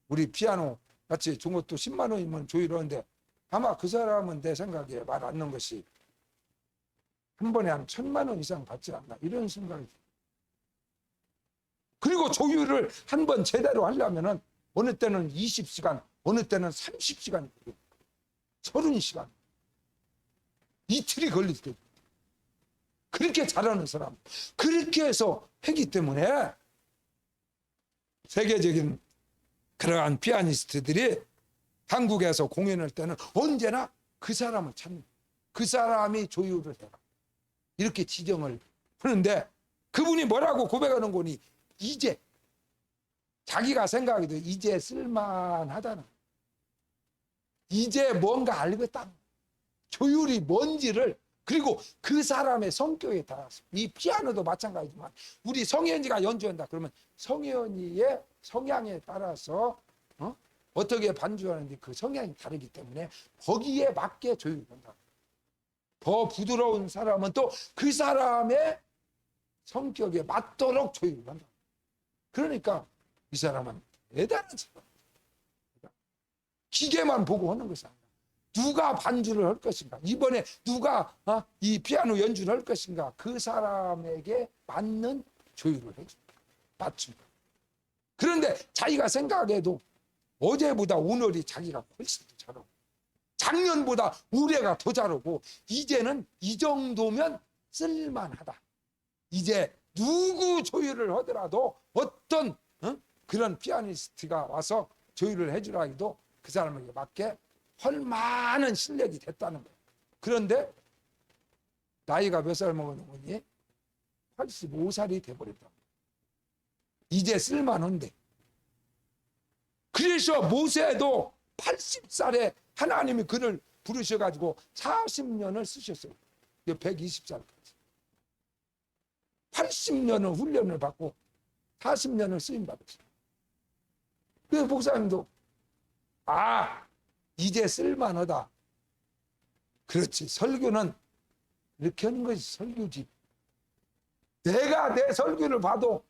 우리 피아노 같이 준 것도 10만 원이면 조율하는데 아마 그 사람은 내 생각에 말 않는 것이 한 번에 한 1,000만 원 이상 받지 않나 이런 생각이 들어요. 그리고 조율을 한 번 제대로 하려면은 어느 때는 20시간, 어느 때는 30시간, 30시간, 이틀이 걸리거든요. 그렇게 잘하는 사람, 그렇게 해서 했기 때문에 세계적인 그러한 피아니스트들이 한국에서 공연할 때는 언제나 그 사람을 찾는, 그 사람이 조율을 해라 이렇게 지정을 하는데, 그분이 뭐라고 고백하는 거니? 이제 자기가 생각해도 이제 쓸만하다는, 이제 뭔가 알겠다, 조율이 뭔지를. 그리고 그 사람의 성격에 따라서, 이 피아노도 마찬가지지만 우리 성현이가 연주한다 그러면 성현이의 성향에 따라서 어떻게 반주하는지 그 성향이 다르기 때문에 거기에 맞게 조율한다. 더 부드러운 사람은 또 그 사람의 성격에 맞도록 조율한다. 그러니까 이 사람은 대단한 사람. 기계만 보고 하는 것이 아니라 누가 반주를 할 것인가, 이번에 누가 이 피아노 연주를 할 것인가, 그 사람에게 맞는 조율을 해줍니다. 맞춥니다. 그런데 자기가 생각해도 어제보다 오늘이 자기가 훨씬 더 잘하고 작년보다 올해가 더 잘하고 이제는 이 정도면 쓸만하다. 이제 누구 조율을 하더라도 어떤 그런 피아니스트가 와서 조율을 해주라 해도 그 사람에게 맞게 할 만한 실력이 됐다는 거예요. 그런데 나이가 몇 살 먹는 거니? 85살이 돼버렸다. 이제 쓸만한데. 그래서 모세도 80살에 하나님이 그를 부르셔가지고 40년을 쓰셨어요. 120살까지. 80년을 훈련을 받고 40년을 쓰임받았어요. 그래서 목사님도 이제 쓸만하다. 그렇지. 설교는 이렇게 하는 것이 설교지. 내가 내 설교를 봐도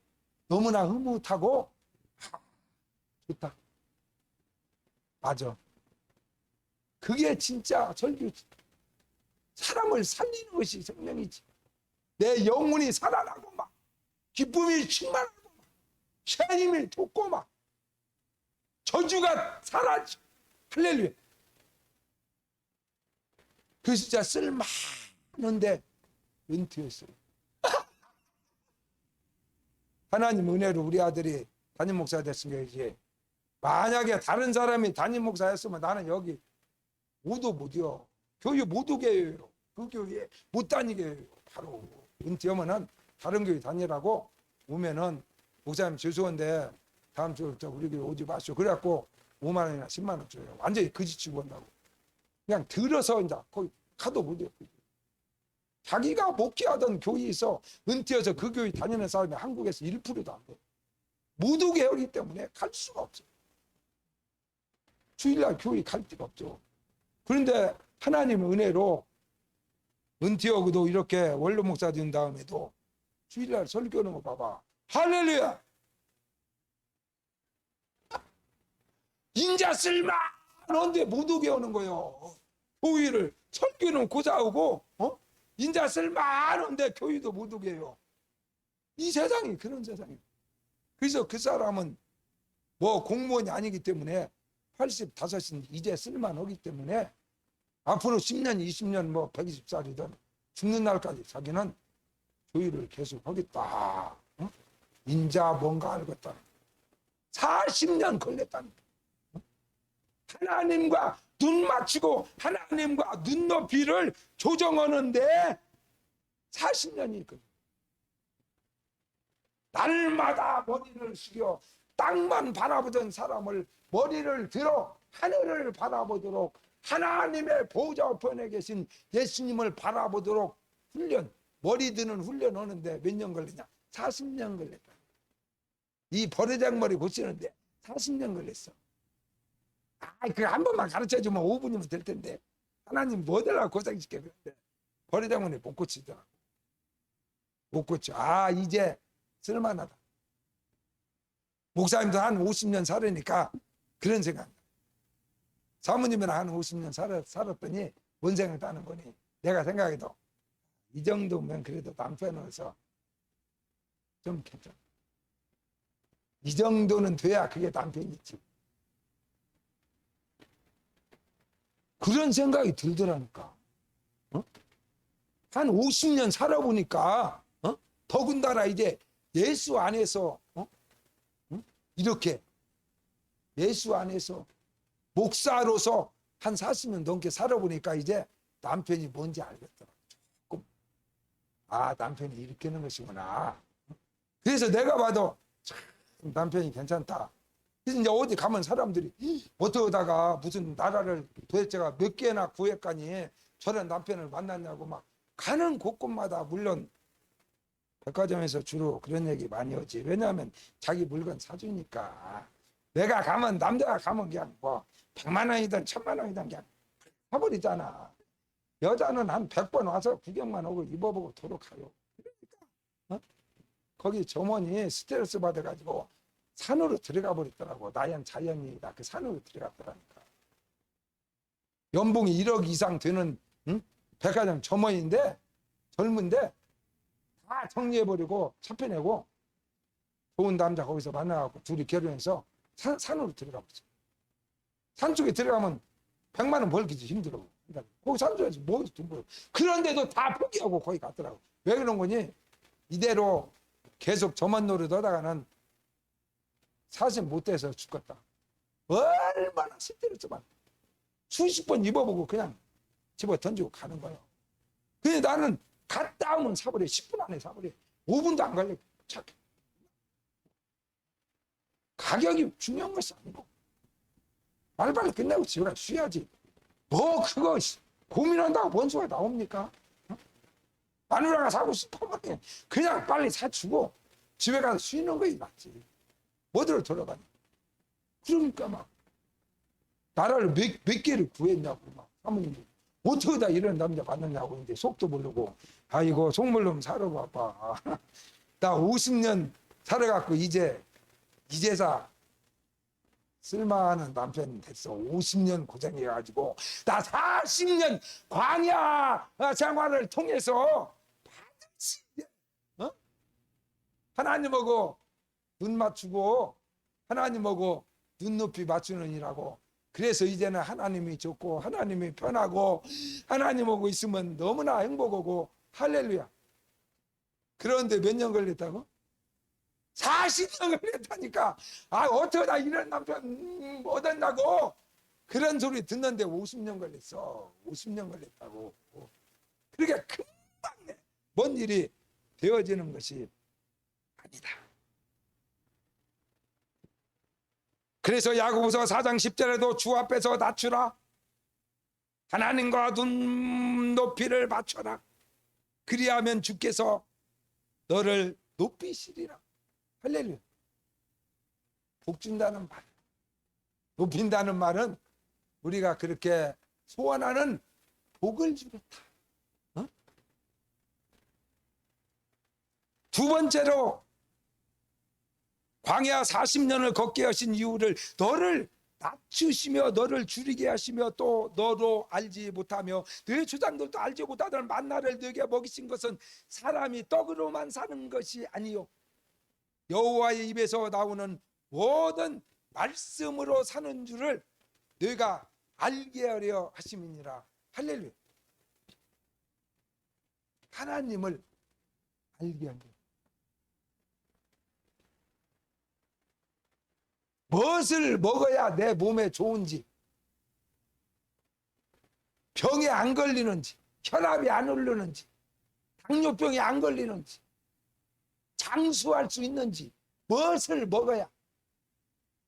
너무나 흐뭇하고 좋다. 맞아. 그게 진짜 설교지. 사람을 살리는 것이 생명이지. 내 영혼이 살아나고 막 기쁨이 충만하고 막 하나님을 돕고 막 저주가 사라져. 할렐루야. 그 진짜 쓸만한데 은퇴했어요. 하나님 은혜로 우리 아들이 담임 목사 됐으면 이제 만약에 다른 사람이 담임 목사였으면 나는 여기 오도 못이요. 교회 못 오게 해요. 그 교회에 못 다니게 해요. 바로 은퇴하면은 다른 교회 다니라고 오면은 목사님 죄송한데 다음 주부터 우리 교회 오지 마시오. 그래갖고 5만 원이나 10만 원 줘요. 완전히 거짓치고 한다고. 그냥 들어서 이제 거기 가도 못해요. 자기가 목회하던 교회에서 은퇴해서 그 교회 다니는 사람이 한국에서 1%도 안 돼. 못 오게 하기 때문에 갈 수가 없어요. 주일날 교회 갈 데가 없죠. 그런데 하나님의 은혜로 은퇴하고도 이렇게 원로 목사 된 다음에도 주일날 설교하는 거 봐봐. 할렐루야. 인자 쓸만한데 못 오게 하는 거예요. 교회를 설교는 고사하고 인자 쓸만한데 교회도 못 오게 해요. 이 세상이 그런 세상이에요. 그래서 그 사람은 뭐 공무원이 아니기 때문에 85인 이제 쓸만하기 때문에 앞으로 10년, 20년 뭐 120살이든 죽는 날까지 자기는 조율을 계속 하겠다. 인자 뭔가 알겠다. 40년 걸렸다는 거예요. 하나님과 눈 맞추고 하나님과 눈높이를 조정하는데 40년이 걸려요. 날마다 머리를 숙여 땅만 바라보던 사람을 머리를 들어 하늘을 바라보도록 하나님의 보좌 우편에 계신 예수님을 바라보도록 훈련, 머리 드는 훈련 하는데 몇 년 걸리냐? 40년 걸렸다. 이 버르장머리 고치는데 40년 걸렸어. 그 한 번만 가르쳐주면 5분이면 될 텐데 하나님 뭐들라 고생시켜. 그런데 버리 때문에 못 고치더라. 못 고쳐. 아, 이제 쓸만하다. 목사님도 한 50년 살으니까 그런 생각. 사모님이랑 한 50년 살았더니 뭔 생각도 하는 거니. 내가 생각해도 이 정도면 그래도 남편으로서 좀 괜찮아. 이 정도는 돼야 그게 남편이지. 그런 생각이 들더라니까. 어? 한 50년 살아보니까 더군다나 이제 예수 안에서 이렇게 예수 안에서 목사로서 한 40년 넘게 살아보니까 이제 남편이 뭔지 알겠더라고. 조금 아, 남편이 이렇게 하는 것이구나. 그래서 내가 봐도 참 남편이 괜찮다. 그래서 이제 어디 가면 사람들이 어떠다가 무슨 나라를 도대체가 몇 개나 구했가니 저런 남편을 만났냐고 막 가는 곳곳마다. 물론 백화점에서 주로 그런 얘기 많이 하지. 왜냐하면 자기 물건 사주니까. 내가 가면, 남자가 가면 그냥 뭐 100만 원이든 1000만 원이든 그냥 사버리잖아. 여자는 한 100번 와서 구경만 하고 입어보고 도로 가요. 그러니까 거기 점원이 스트레스 받아가지고 산으로 들어가 버리더라고. 나연 자연이다. 그 산으로 들어갔더라니까. 연봉이 1억 이상 되는 백화점 점원인데, 젊은데 다 정리해버리고 차펴내고 좋은 남자 거기서 만나갖고 둘이 결혼해서 산으로 들어가 버렸어. 산속에 들어가면 100만 원 벌기도 힘들어. 그러니까 거기 산속에서 뭐 돈 벌어. 그런데도 다 포기하고 거기 갔더라고. 왜 그런 거니? 이대로 계속 저만 노릇 하다가는 사실 못 돼서 죽겠다. 얼마나 스트레스만 수십 번 입어보고 그냥 집어 던지고 가는 거예요. 근데 나는 갔다 오면 사버려. 10분 안에 사버려. 5분도 안 걸려. 착해. 가격이 중요한 것이 아니고 빨리빨리 끝내고 집에 가서 쉬어야지. 뭐 그거 고민한다고 번수가 나옵니까? 마누라가 사고 싶으면 그냥 빨리 사주고 집에 가서 쉬는 거이 낫지. 뭐들을 돌아가냐. 그러니까 막 나라를 몇 개를 구했냐고 막 사모님이 어떻게 다 이런 남자 만났냐고. 이제 속도 모르고 아이고 속물름 사러 봐봐. 나 50년 살아갖고 이제사 쓸만한 남편 됐어. 50년 고생해가지고 나 40년 광야 생활을 통해서 반드시 하나님하고 눈 맞추고 하나님하고 눈높이 맞추는 일하고. 그래서 이제는 하나님이 좋고 하나님이 편하고 하나님하고 있으면 너무나 행복하고 할렐루야. 그런데 몇 년 걸렸다고? 40년 걸렸다니까. 아, 어떻게 다 이런 남편 얻었냐고. 그런 소리 듣는데 50년 걸렸어. 50년 걸렸다고. 그러니까 금방 뭔 일이 되어지는 것이 아니다. 그래서 야고보서 4장 10절에도 주 앞에서 낮추라. 하나님과 눈 높이를 맞춰라. 그리하면 주께서 너를 높이시리라. 할렐루야. 복 준다는 말, 높인다는 말은 우리가 그렇게 소원하는 복을 주겠다. 두 번째로 광야 40년을 걷게 하신 이유를 너를 낮추시며 너를 줄이게 하시며 또 너로 알지 못하며 너의 조상들도 알지 못하던 만나를 너에게 먹이신 것은 사람이 떡으로만 사는 것이 아니요 여호와의 입에서 나오는 모든 말씀으로 사는 줄을 너희가 알게 하려 하심이니라. 할렐루야. 하나님을 알게 하려. 무엇을 먹어야 내 몸에 좋은지, 병에 안 걸리는지, 혈압이 안 오르는지, 당뇨병이 안 걸리는지, 장수할 수 있는지, 무엇을 먹어야,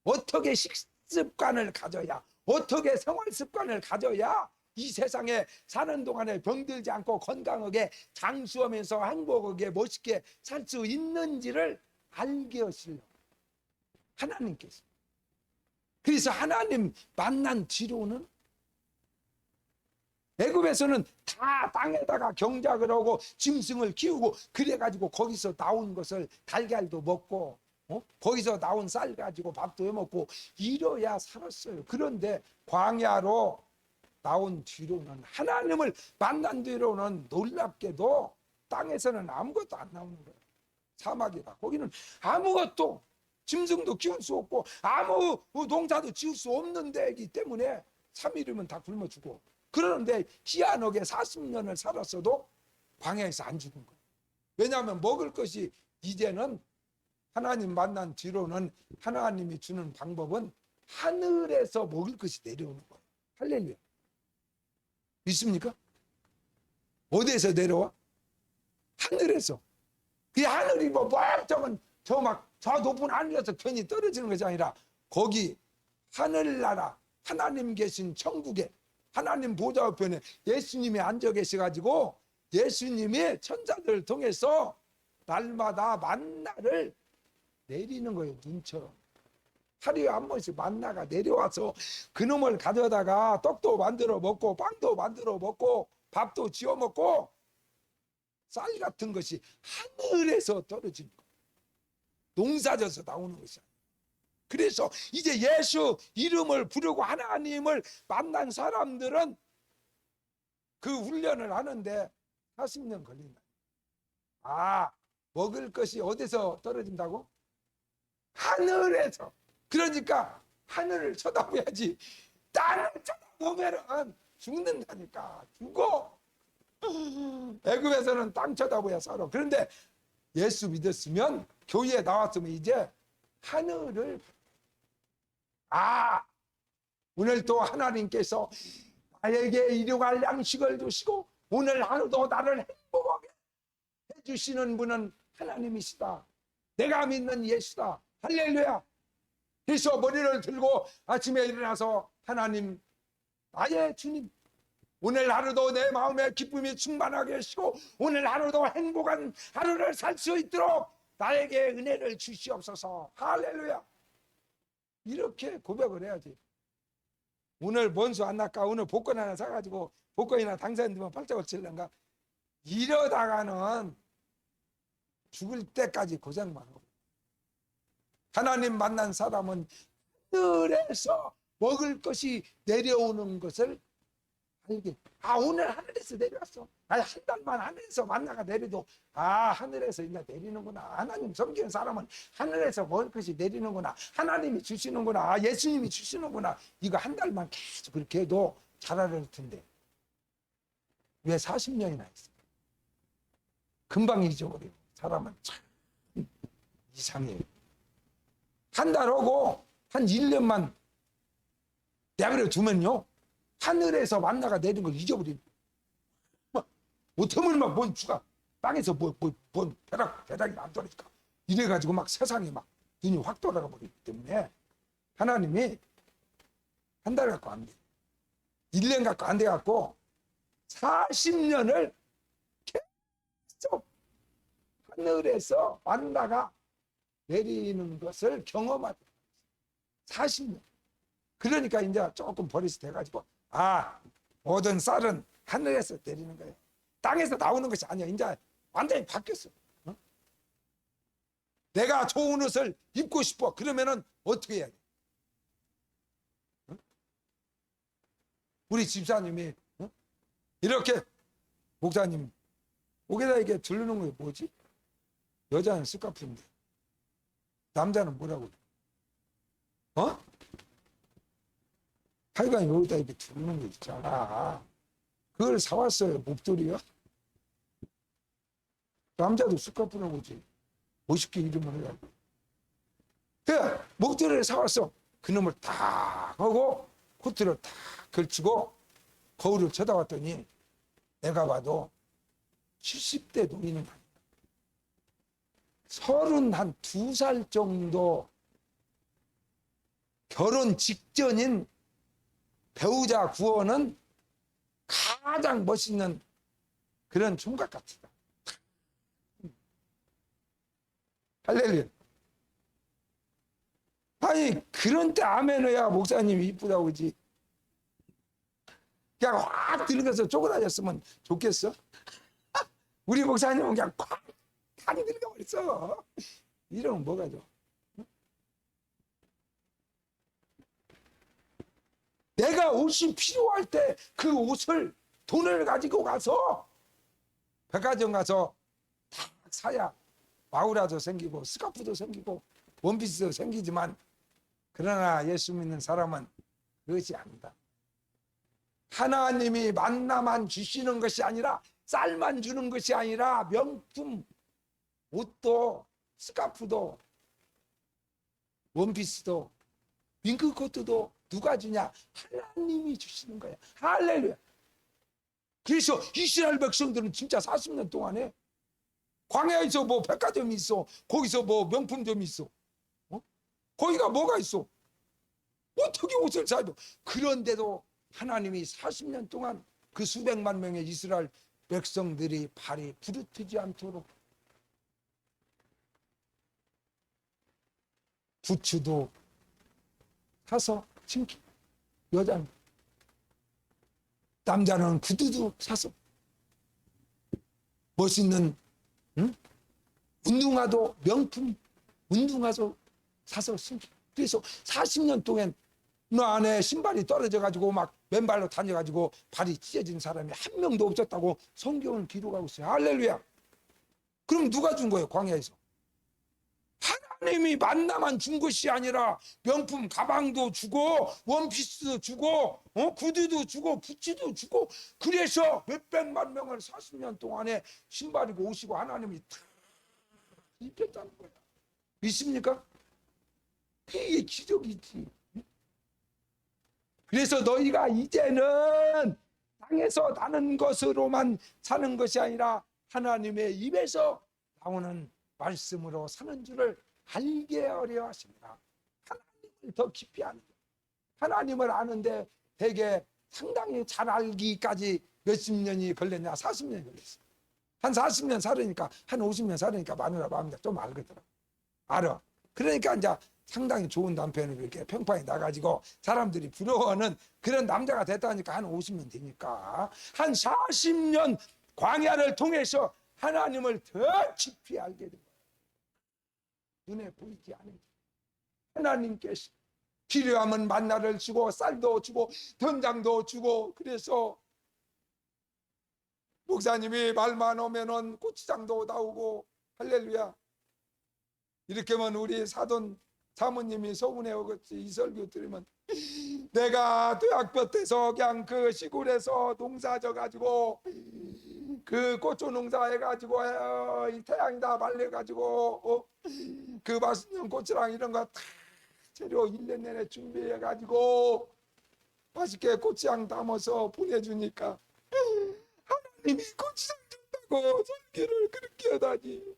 어떻게 식습관을 가져야, 어떻게 생활습관을 가져야 이 세상에 사는 동안에 병들지 않고 건강하게 장수하면서 행복하게 멋있게 살 수 있는지를 알게 하시려고 하나님께서. 그래서 하나님 만난 뒤로는 애굽에서는 다 땅에다가 경작을 하고 짐승을 키우고 그래가지고 거기서 나온 것을 달걀도 먹고 거기서 나온 쌀 가지고 밥도 해먹고 이러야 살았어요. 그런데 광야로 나온 뒤로는, 하나님을 만난 뒤로는 놀랍게도 땅에서는 아무것도 안 나오는 거예요. 사막이다. 거기는 아무것도, 짐승도 키울 수 없고 아무 농사도 지을 수 없는 데이기 때문에 3일이면 다 굶어 죽고, 그러는데 희한하게 40년을 살았어도 광야에서 안 죽은 거예요. 왜냐하면 먹을 것이, 이제는 하나님 만난 뒤로는 하나님이 주는 방법은 하늘에서 먹을 것이 내려오는 거예요. 할렐루야. 믿습니까? 어디에서 내려와? 하늘에서. 그 하늘이 뭐 멀쩡한 저 높은 하늘에서 괜히 떨어지는 것이 아니라, 거기 하늘나라, 하나님 계신 천국에, 하나님 보좌 우편에 예수님이 앉아 계셔가지고 예수님이 천사들을 통해서 날마다 만나를 내리는 거예요. 눈처럼 하루에 한 번씩 만나가 내려와서 그놈을 가져다가 떡도 만들어 먹고 빵도 만들어 먹고 밥도 지어 먹고, 쌀 같은 것이 하늘에서 떨어지는 거예요. 농사져서 나오는 것이 아니에요. 그래서 이제 예수 이름을 부르고 하나님을 만난 사람들은 그 훈련을 하는데 40년 걸린다. 먹을 것이 어디서 떨어진다고? 하늘에서. 그러니까 하늘을 쳐다봐야지. 땅을 쳐다보면은 죽는다니까. 죽어. 애굽에서는 땅 쳐다봐야 살아. 그런데 예수 믿었으면, 교회에 나왔으면 이제 하늘을, 오늘 또 하나님께서 나에게 일용할 양식을 주시고 오늘 하루도 나를 행복하게 해주시는 분은 하나님이시다. 내가 믿는 예수다. 할렐루야. 그래서 머리를 들고 아침에 일어나서, 하나님, 나의 주님, 오늘 하루도 내 마음에 기쁨이 충만하게 하시고 오늘 하루도 행복한 하루를 살 수 있도록 나에게 은혜를 주시옵소서. 할렐루야. 이렇게 고백을 해야지. 오늘 뭔수 안 날까? 오늘 복권 하나 사가지고 복권이나 당선되면 팔짝을 칠란가? 이러다가는 죽을 때까지 고생만 하고. 하나님 만난 사람은 하늘에서 먹을 것이 내려오는 것을 알게. 오늘 하늘에서 내려왔어. 한 달만 하늘에서 만나가 내려도 하늘에서 이제 내리는구나. 하나님 섬기는 사람은 하늘에서 먹을 것이 내리는구나. 하나님이 주시는구나. 예수님이 주시는구나. 이거 한 달만 계속 그렇게 해도 잘 알을 텐데 왜 40년이나 했어? 금방 잊어버려. 사람은 참 이상해요. 한 달 하고 한 1년만 내버려 두면요, 하늘에서 만나가 내린 걸 잊어버리는. 어쩌면 뭔 주가 땅에서 뭔 벼락이 안 떨어질까? 이래가지고 막 세상에 막 눈이 확 돌아가 버리기 때문에 하나님이 한 달 갖고 안 돼. 1년 갖고 안 돼 갖고 40년을 계속 하늘에서 만나가 내리는 것을 경험하다. 40년. 그러니까 이제 조금 버릇이 돼가지고, 모든 쌀은 하늘에서 내리는 거예요. 땅에서 나오는 것이 아니야. 이제 완전히 바뀌었어. 내가 좋은 옷을 입고 싶어. 그러면은 어떻게 해야 돼? 우리 집사님이 이렇게, 목사님 목에다 이게 두르는 게 뭐지? 여자는 스카프인데 남자는 뭐라고 그래? 하여간 여기다 이렇게 두르는 거 있잖아. 그걸 사왔어요. 목도리가. 남자도 스카프라고 하지. 50개 이름을 해가지고. 그래, 목도리를 사왔어. 그놈을 딱 하고 코트를 딱 걸치고 거울을 쳐다봤더니 내가 봐도 70대 노인은 아니다. 32살 정도 결혼 직전인 배우자 구원은 가장 멋있는 그런 총각 같다. 할렐루야. 아니, 그런 때 아멘해야 목사님이 이쁘다고 그러지. 그냥 확 늙어서 쪼그라졌으면 좋겠어? 우리 목사님은 그냥 콱 늙어버렸어. 이러면 뭐가 좋아? 내가 옷이 필요할 때 그 옷을 돈을 가지고 가서 백화점 가서 다 사야 마우라도 생기고 스카프도 생기고 원피스도 생기지만, 그러나 예수 믿는 사람은 그것이 아니다. 하나님이 만나만 주시는 것이 아니라, 쌀만 주는 것이 아니라 명품 옷도 스카프도 원피스도 윙크코트도 누가 주냐? 하나님이 주시는 거야. 할렐루야. 그래서 이스라엘 백성들은 진짜 40년 동안에 광야에서 뭐 백화점이 있어, 거기서 뭐 명품점이 있어, 거기가 뭐가 있어, 어떻게 옷을 사입어? 그런데도 하나님이 40년 동안 그 수백만 명의 이스라엘 백성들이 발이 부르트지 않도록 부츠도 사서 신기, 여자는, 남자는 구두도 사서, 멋있는 운동화도 명품 운동화도 사서 신기. 그래서 40년 동안 너 안에 신발이 떨어져 가지고 막 맨발로 다녀 가지고 발이 찢어진 사람이 한 명도 없었다고 성경은 기록하고 있어요. 할렐루야. 그럼 누가 준 거예요? 광야에서 하나님이 만나만 준 것이 아니라 명품 가방도 주고 원피스도 주고 구두도 주고 부츠도 주고, 그래서 몇백만 명을 40년 동안에 신발이고 옷이고 하나님이 다 입혔다는 거야. 믿습니까? 이게 기적이지. 그래서 너희가 이제는 땅에서 나는 것으로만 사는 것이 아니라 하나님의 입에서 나오는 말씀으로 사는 줄을 알게 하려 하십니다. 하나님을 더 깊이 아는 거예요. 하나님을 아는데 되게 상당히 잘 알기까지 몇십 년이 걸렸냐? 40년이 걸렸어요. 한 40년 살으니까, 한 50년 살으니까 마누라 마음이 좀 알거더라고. 알아. 그러니까 이제 상당히 좋은 남편을 이렇게 평판에 나가지고 사람들이 부러워하는 그런 남자가 됐다니까. 한 50년 되니까 한 40년 광야를 통해서 하나님을 더 깊이 알게 된 거예요. 눈에 보이지 않은 하나님께서 필요하면 만나를 주고 쌀도 주고 된장도 주고, 그래서 목사님이 말만 오면은 고추장도 나오고, 할렐루야. 이렇게 하면 우리 사돈 사모님이 서운해 오겠지. 이 설교 들으면 내가 대학볕에서 그냥 그 시골에서 농사 져가지고 그 고추 농사 해가지고 이 태양이다 말려가지고 그 맛있는 고추랑 이런 거 다 재료 1년 내내 준비해가지고 맛있게 고추장 담아서 보내주니까 하나님이 고추장 준다고 설교를 그렇게 하다니.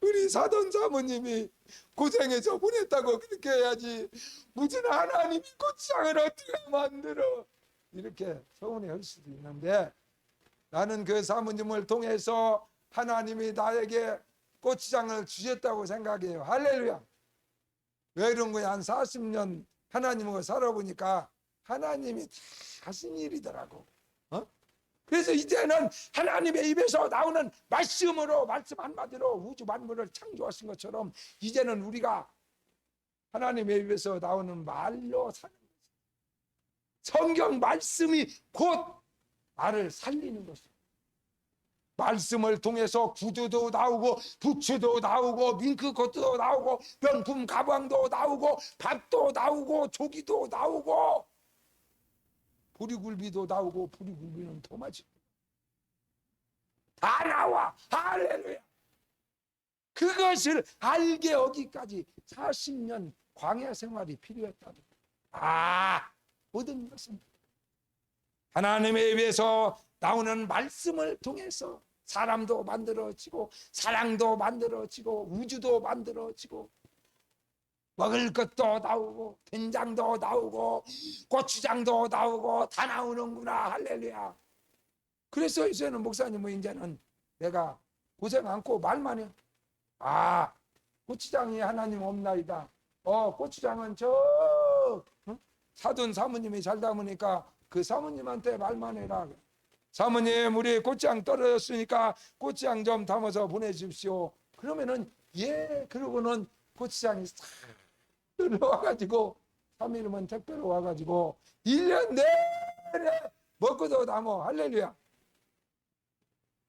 우리 사돈 사모님이 고생해서 보냈다고 그렇게 해야지, 무슨 하나님이 고추장을 어떻게 만들어, 이렇게 서운해할 수도 있는데, 나는 그 사모님을 통해서 하나님이 나에게 고추장을 주셨다고 생각해요. 할렐루야. 왜 그런 거야? 한 40년 하나님하고 살아보니까 하나님이 다 하신 일이더라고. 그래서 이제는 하나님의 입에서 나오는 말씀으로, 말씀 한마디로 우주 만물을 창조하신 것처럼 이제는 우리가 하나님의 입에서 나오는 말로 사는 거죠. 성경 말씀이 곧 나를 살리는 것입니다. 말씀을 통해서 구두도 나오고 부츠도 나오고 밍크코트도 나오고 명품 가방도 나오고 밥도 나오고 조기도 나오고 보리굴비도 나오고, 보리굴비는 더 맛있고 다 나와. 할렐루야. 그것을 알게 하기까지 40년 광야 생활이 필요했다는 거예요. 모든 것은 하나님의 입에서 나오는 말씀을 통해서 사람도 만들어지고 사랑도 만들어지고 우주도 만들어지고 먹을 것도 나오고 된장도 나오고 고추장도 나오고 다 나오는구나. 할렐루야. 그래서 이제는 목사님은 이제는 내가 고생 않고 말만 해. 고추장이 하나님 없나이다. 고추장은 저 사돈 사모님이 잘 담으니까 그 사모님한테 말만 해라. 사모님, 우리 꽃장 떨어졌으니까 꽃장 좀 담아서 보내주십시오. 그러면은 예, 그러고는 고추장이 싹 들어와가지고 3일이면 택배로 와가지고 1년 내내 먹고도 남어. 할렐루야.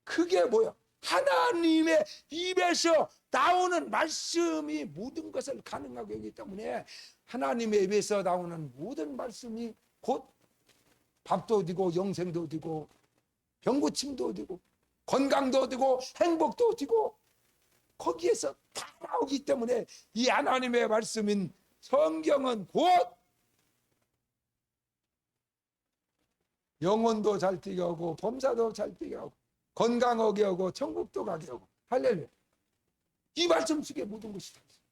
그게 뭐야? 하나님의 입에서 나오는 말씀이 모든 것을 가능하게 하기 때문에 하나님의 입에서 나오는 모든 말씀이 곧 밥도 되고 영생도 되고 병고침도 되고 건강도 되고 행복도 되고 거기에서 다 나오기 때문에 이 하나님의 말씀인 성경은 곧 영혼도 잘 뛰게 하고 범사도 잘 뛰게 하고 건강하게 하고 천국도 가게 하고 할렐루야. 이 말씀 속에 모든 것이 다 있어요.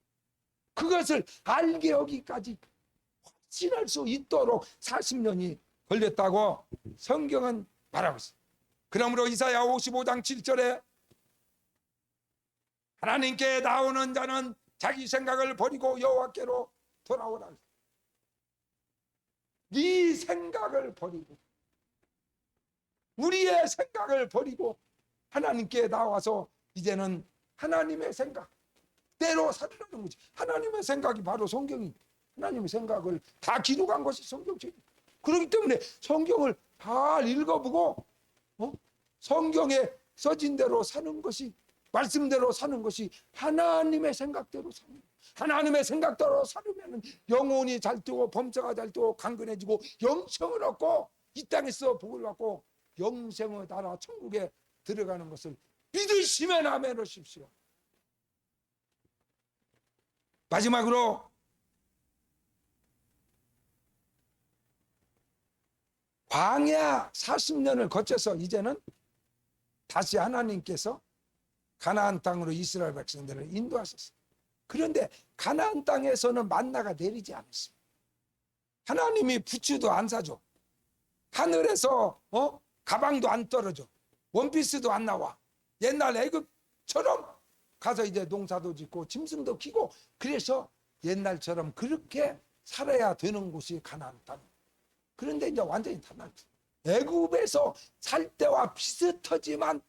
그것을 알게 하기까지 확신할 수 있도록 40년이 걸렸다고 성경은 말하고 있어요. 그러므로 이사야 55장 7절에 하나님께 나오는 자는 자기 생각을 버리고 여호와께로 돌아오라. 네 생각을 버리고 우리의 생각을 버리고 하나님께 나와서 이제는 하나님의 생각대로 살으라는 거지. 하나님의 생각이 바로 성경이 하나님의 생각을 다 기록한 것이 성경책이에요. 그렇기 때문에 성경을 잘 읽어보고 성경에 써진 대로 사는 것이 말씀대로 사는 것이 하나님의 생각대로 사는 거예요. 하나님의 생각대로 살으면 영혼이 잘 뜨고 범사가 잘 뜨고 강건해지고 영생을 얻고 이 땅에서 복을 받고 영생의 나라 천국에 들어가는 것을 믿으시면 아멘 하십시오. 마지막으로 광야 40년을 거쳐서 이제는 다시 하나님께서 가나안 땅으로 이스라엘 백성들을 인도하셨어요. 그런데 가나안 땅에서는 만나가 내리지 않았습니다. 하나님이 부추도 안 사줘. 하늘에서 가방도 안 떨어져. 원피스도 안 나와. 옛날 애굽처럼 가서 이제 농사도 짓고 짐승도 키고 그래서 옛날처럼 그렇게 살아야 되는 곳이 가나안 땅. 그런데 이제 완전히 달랐죠. 애굽에서 살 때와 비슷하지만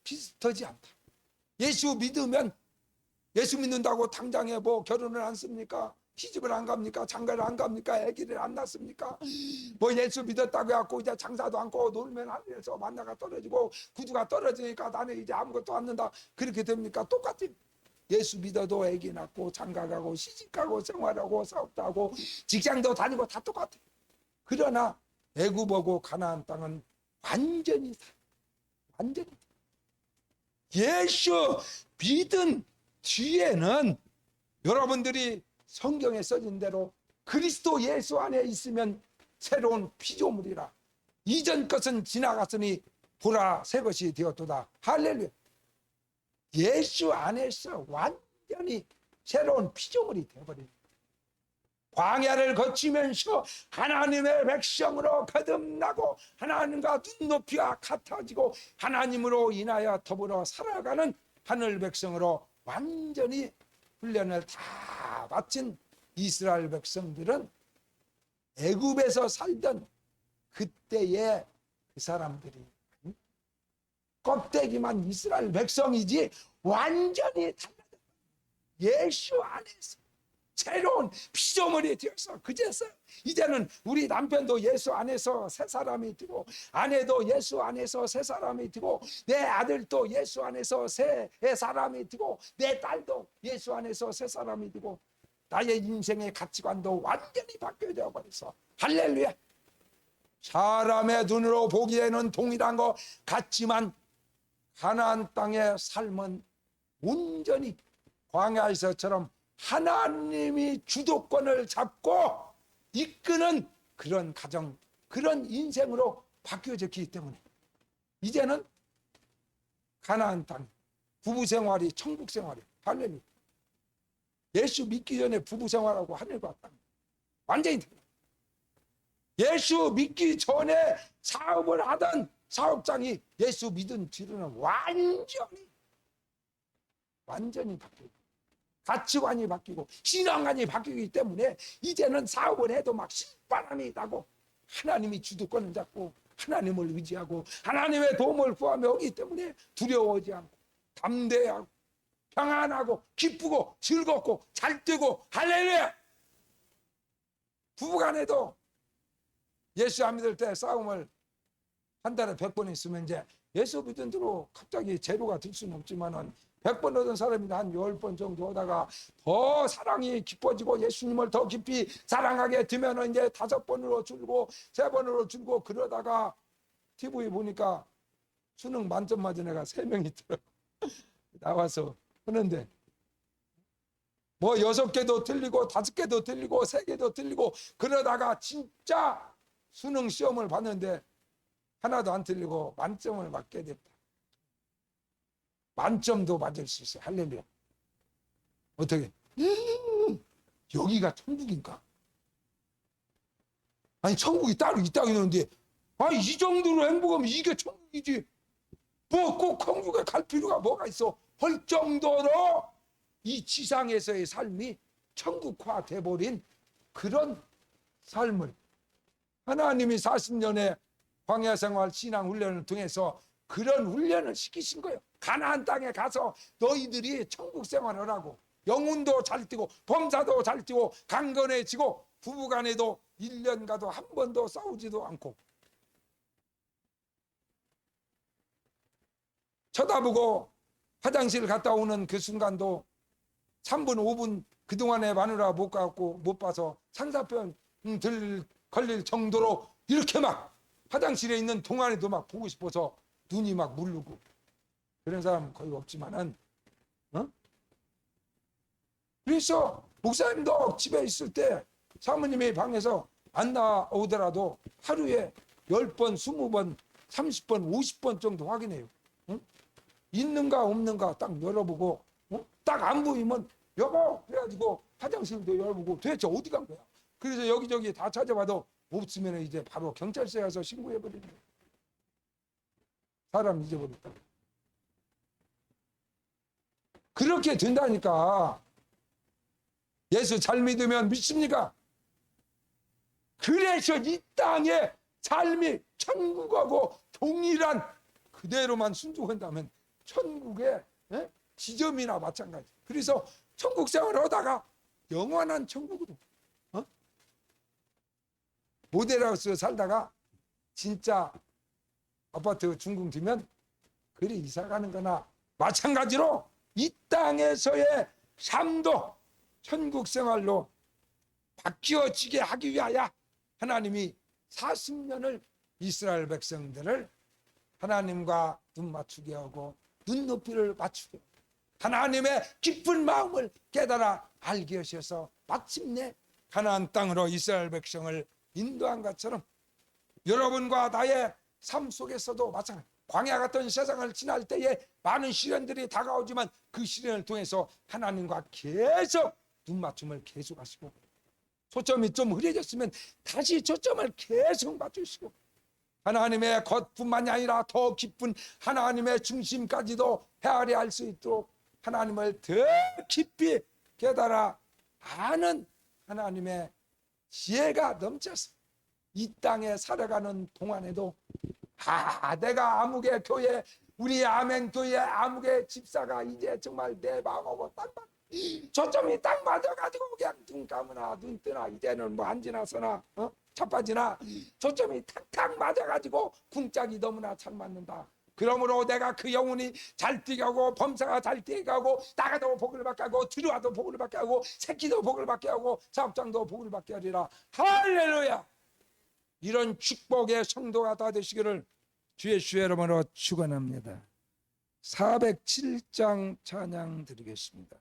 비슷하지 않다. 예수 믿으면 예수 믿는다고 당장에 뭐 결혼을 안 씁니까? 시집을 안 갑니까? 장가를 안 갑니까? 아기를 안 낳습니까? 뭐 예수 믿었다고 해갖고 이제 장사도 않고 놀면 하늘에서 만나가 떨어지고 구두가 떨어지니까 나는 이제 아무것도 안 는다. 그렇게 됩니까? 똑같은 예수 믿어도 아기 낳고 장가 가고 시집 가고 생활하고 사업도 하고 직장도 다니고 다 똑같아요. 그러나 애굽하고 가나안 땅은 완전히 완전히 예수 믿은 뒤에는 여러분들이 성경에 써진 대로 그리스도 예수 안에 있으면 새로운 피조물이라 이전 것은 지나갔으니 보라 새 것이 되었도다. 할렐루야. 예수 안에서 완전히 새로운 피조물이 되어버립니다. 광야를 거치면서 하나님의 백성으로 거듭나고 하나님과 눈높이가 같아지고 하나님으로 인하여 더불어 살아가는 하늘 백성으로 완전히 훈련을 다 마친 이스라엘 백성들은 애굽에서 살던 그때의 그 사람들이 껍데기만 이스라엘 백성이지 완전히 달라졌다. 예수 안에서 새로운 피조물이 되어서 그제서 이제는 우리 남편도 예수 안에서 새 사람이 되고 아내도 예수 안에서 새 사람이 되고 내 아들도 예수 안에서 새 사람이 되고 내 딸도 예수 안에서 새 사람이 되고 나의 인생의 가치관도 완전히 바뀌어져 버려서 할렐루야. 사람의 눈으로 보기에는 동일한 것 같지만 가나안 땅의 삶은 온전히 광야에서처럼 하나님이 주도권을 잡고 이끄는 그런 가정, 그런 인생으로 바뀌어졌기 때문에 이제는 가나안 땅 부부 생활이 천국 생활이에요. 할렐루야. 예수 믿기 전에 부부 생활하고 하늘과 땅 완전히 달라요. 예수 믿기 전에 사업을 하던 사업장이 예수 믿은 뒤로는 완전히 바뀌고 가치관이 바뀌고 신앙관이 바뀌기 때문에 이제는 사업을 해도 막 신바람이 나고 하나님이 주도권을 잡고 하나님을 의지하고 하나님의 도움을 구하며 오기 때문에 두려워하지 않고 담대하고 평안하고 기쁘고 즐겁고 잘 되고 할렐루야. 부부간에도 예수 안 믿을 때 싸움을 한 달에 100번 있으면 이제 예수 믿은 대로 갑자기 제로가 될 수는 없지만은 100번 얻은 사람이 한 10번 정도 하다가 더 사랑이 깊어지고 예수님을 더 깊이 사랑하게 되면은 이제 5번으로 줄고 3번으로 줄고 그러다가 TV 보니까 수능 만점 맞은 애가 3명 있더라고. 나와서 하는데 뭐 6개도 틀리고 5개도 틀리고 3개도 틀리고 그러다가 진짜 수능 시험을 봤는데 하나도 안 틀리고 만점을 맞게 됐다. 만점도 맞을 수 있어요. 할렐루야. 어떻게? 여기가 천국인가? 아니 천국이 따로 있다고 했는데 이 정도로 행복하면 이게 천국이지. 뭐 꼭 천국에 갈 필요가 뭐가 있어. 할 정도로 이 지상에서의 삶이 천국화 돼버린 그런 삶을 하나님이 40년의 광야 생활 신앙 훈련을 통해서 그런 훈련을 시키신 거예요. 가나안 땅에 가서 너희들이 천국 생활을 하고 영혼도 잘 뛰고 범사도 잘 뛰고 강건해지고 부부간에도 1년 가도 한 번도 싸우지도 않고 쳐다보고 화장실 갔다 오는 그 순간도 3분 5분 그동안에 마누라 못 가고 못 봐서 상사편 들 걸릴 정도로 이렇게 막 화장실에 있는 동안에도 막 보고 싶어서 눈이 막 물르고 그런 사람은 거의 없지만은 그래서 목사님도 집에 있을 때 사모님의 방에서 안 나오더라도 하루에 10번, 20번, 30번, 50번 정도 확인해요. 있는가 없는가 딱 열어보고 딱 안 보이면 여보 그래가지고 화장실도 열어보고 도대체 어디 간 거야. 그래서 여기저기 다 찾아봐도 없으면 이제 바로 경찰서에 가서 신고해버리는 거예요. 사람 잊어버렸다. 그렇게 된다니까. 예수 잘 믿으면 믿습니까? 그래서 이 땅의 삶이 천국하고 동일한 그대로만 순종한다면 천국의 지점이나 마찬가지. 그래서 천국 생활을 하다가 영원한 천국으로 모델하우스 살다가 진짜 아파트 준공 되면 그리 이사 가는 거나 마찬가지로 이 땅에서의 삶도 천국 생활로 바뀌어지게 하기 위하여 하나님이 40년을 이스라엘 백성들을 하나님과 눈 맞추게 하고 눈높이를 맞추게 하나님의 깊은 마음을 깨달아 알게 하셔서 마침내 가나안 땅으로 이스라엘 백성을 인도한 것처럼 여러분과 나의 삶 속에서도 마찬가지. 광야 같은 세상을 지날 때에 많은 시련들이 다가오지만 그 시련을 통해서 하나님과 계속 눈맞춤을 계속하시고 초점이 좀 흐려졌으면 다시 초점을 계속 맞추시고 하나님의 겉뿐만이 아니라 더 깊은 하나님의 중심까지도 헤아려 할 수 있도록 하나님을 더 깊이 깨달아 아는 하나님의 지혜가 넘쳐서 이 땅에 살아가는 동안에도 내가 아무개 교회 우리 아멘 교회 아무개 집사가 이제 정말 내 마음하고 딱 초점이 딱 맞아가지고 그냥 눈 감으나 눈 뜨나 이제는 뭐 앉으나서나 자빠지나 초점이 탁탁 맞아가지고 궁짝이 너무나 잘 맞는다. 그러므로 내가 그 영혼이 잘 뛰게 하고 범사가 잘 뛰게 하고 나가도 복을 받게 하고 들어와도 복을 받게 하고 새끼도 복을 받게 하고 사업장도 복을 받게 하리라. 할렐루야. 이런 축복의 성도가 다 되시기를 주의 이름으로 축원합니다. 407장 찬양 드리겠습니다.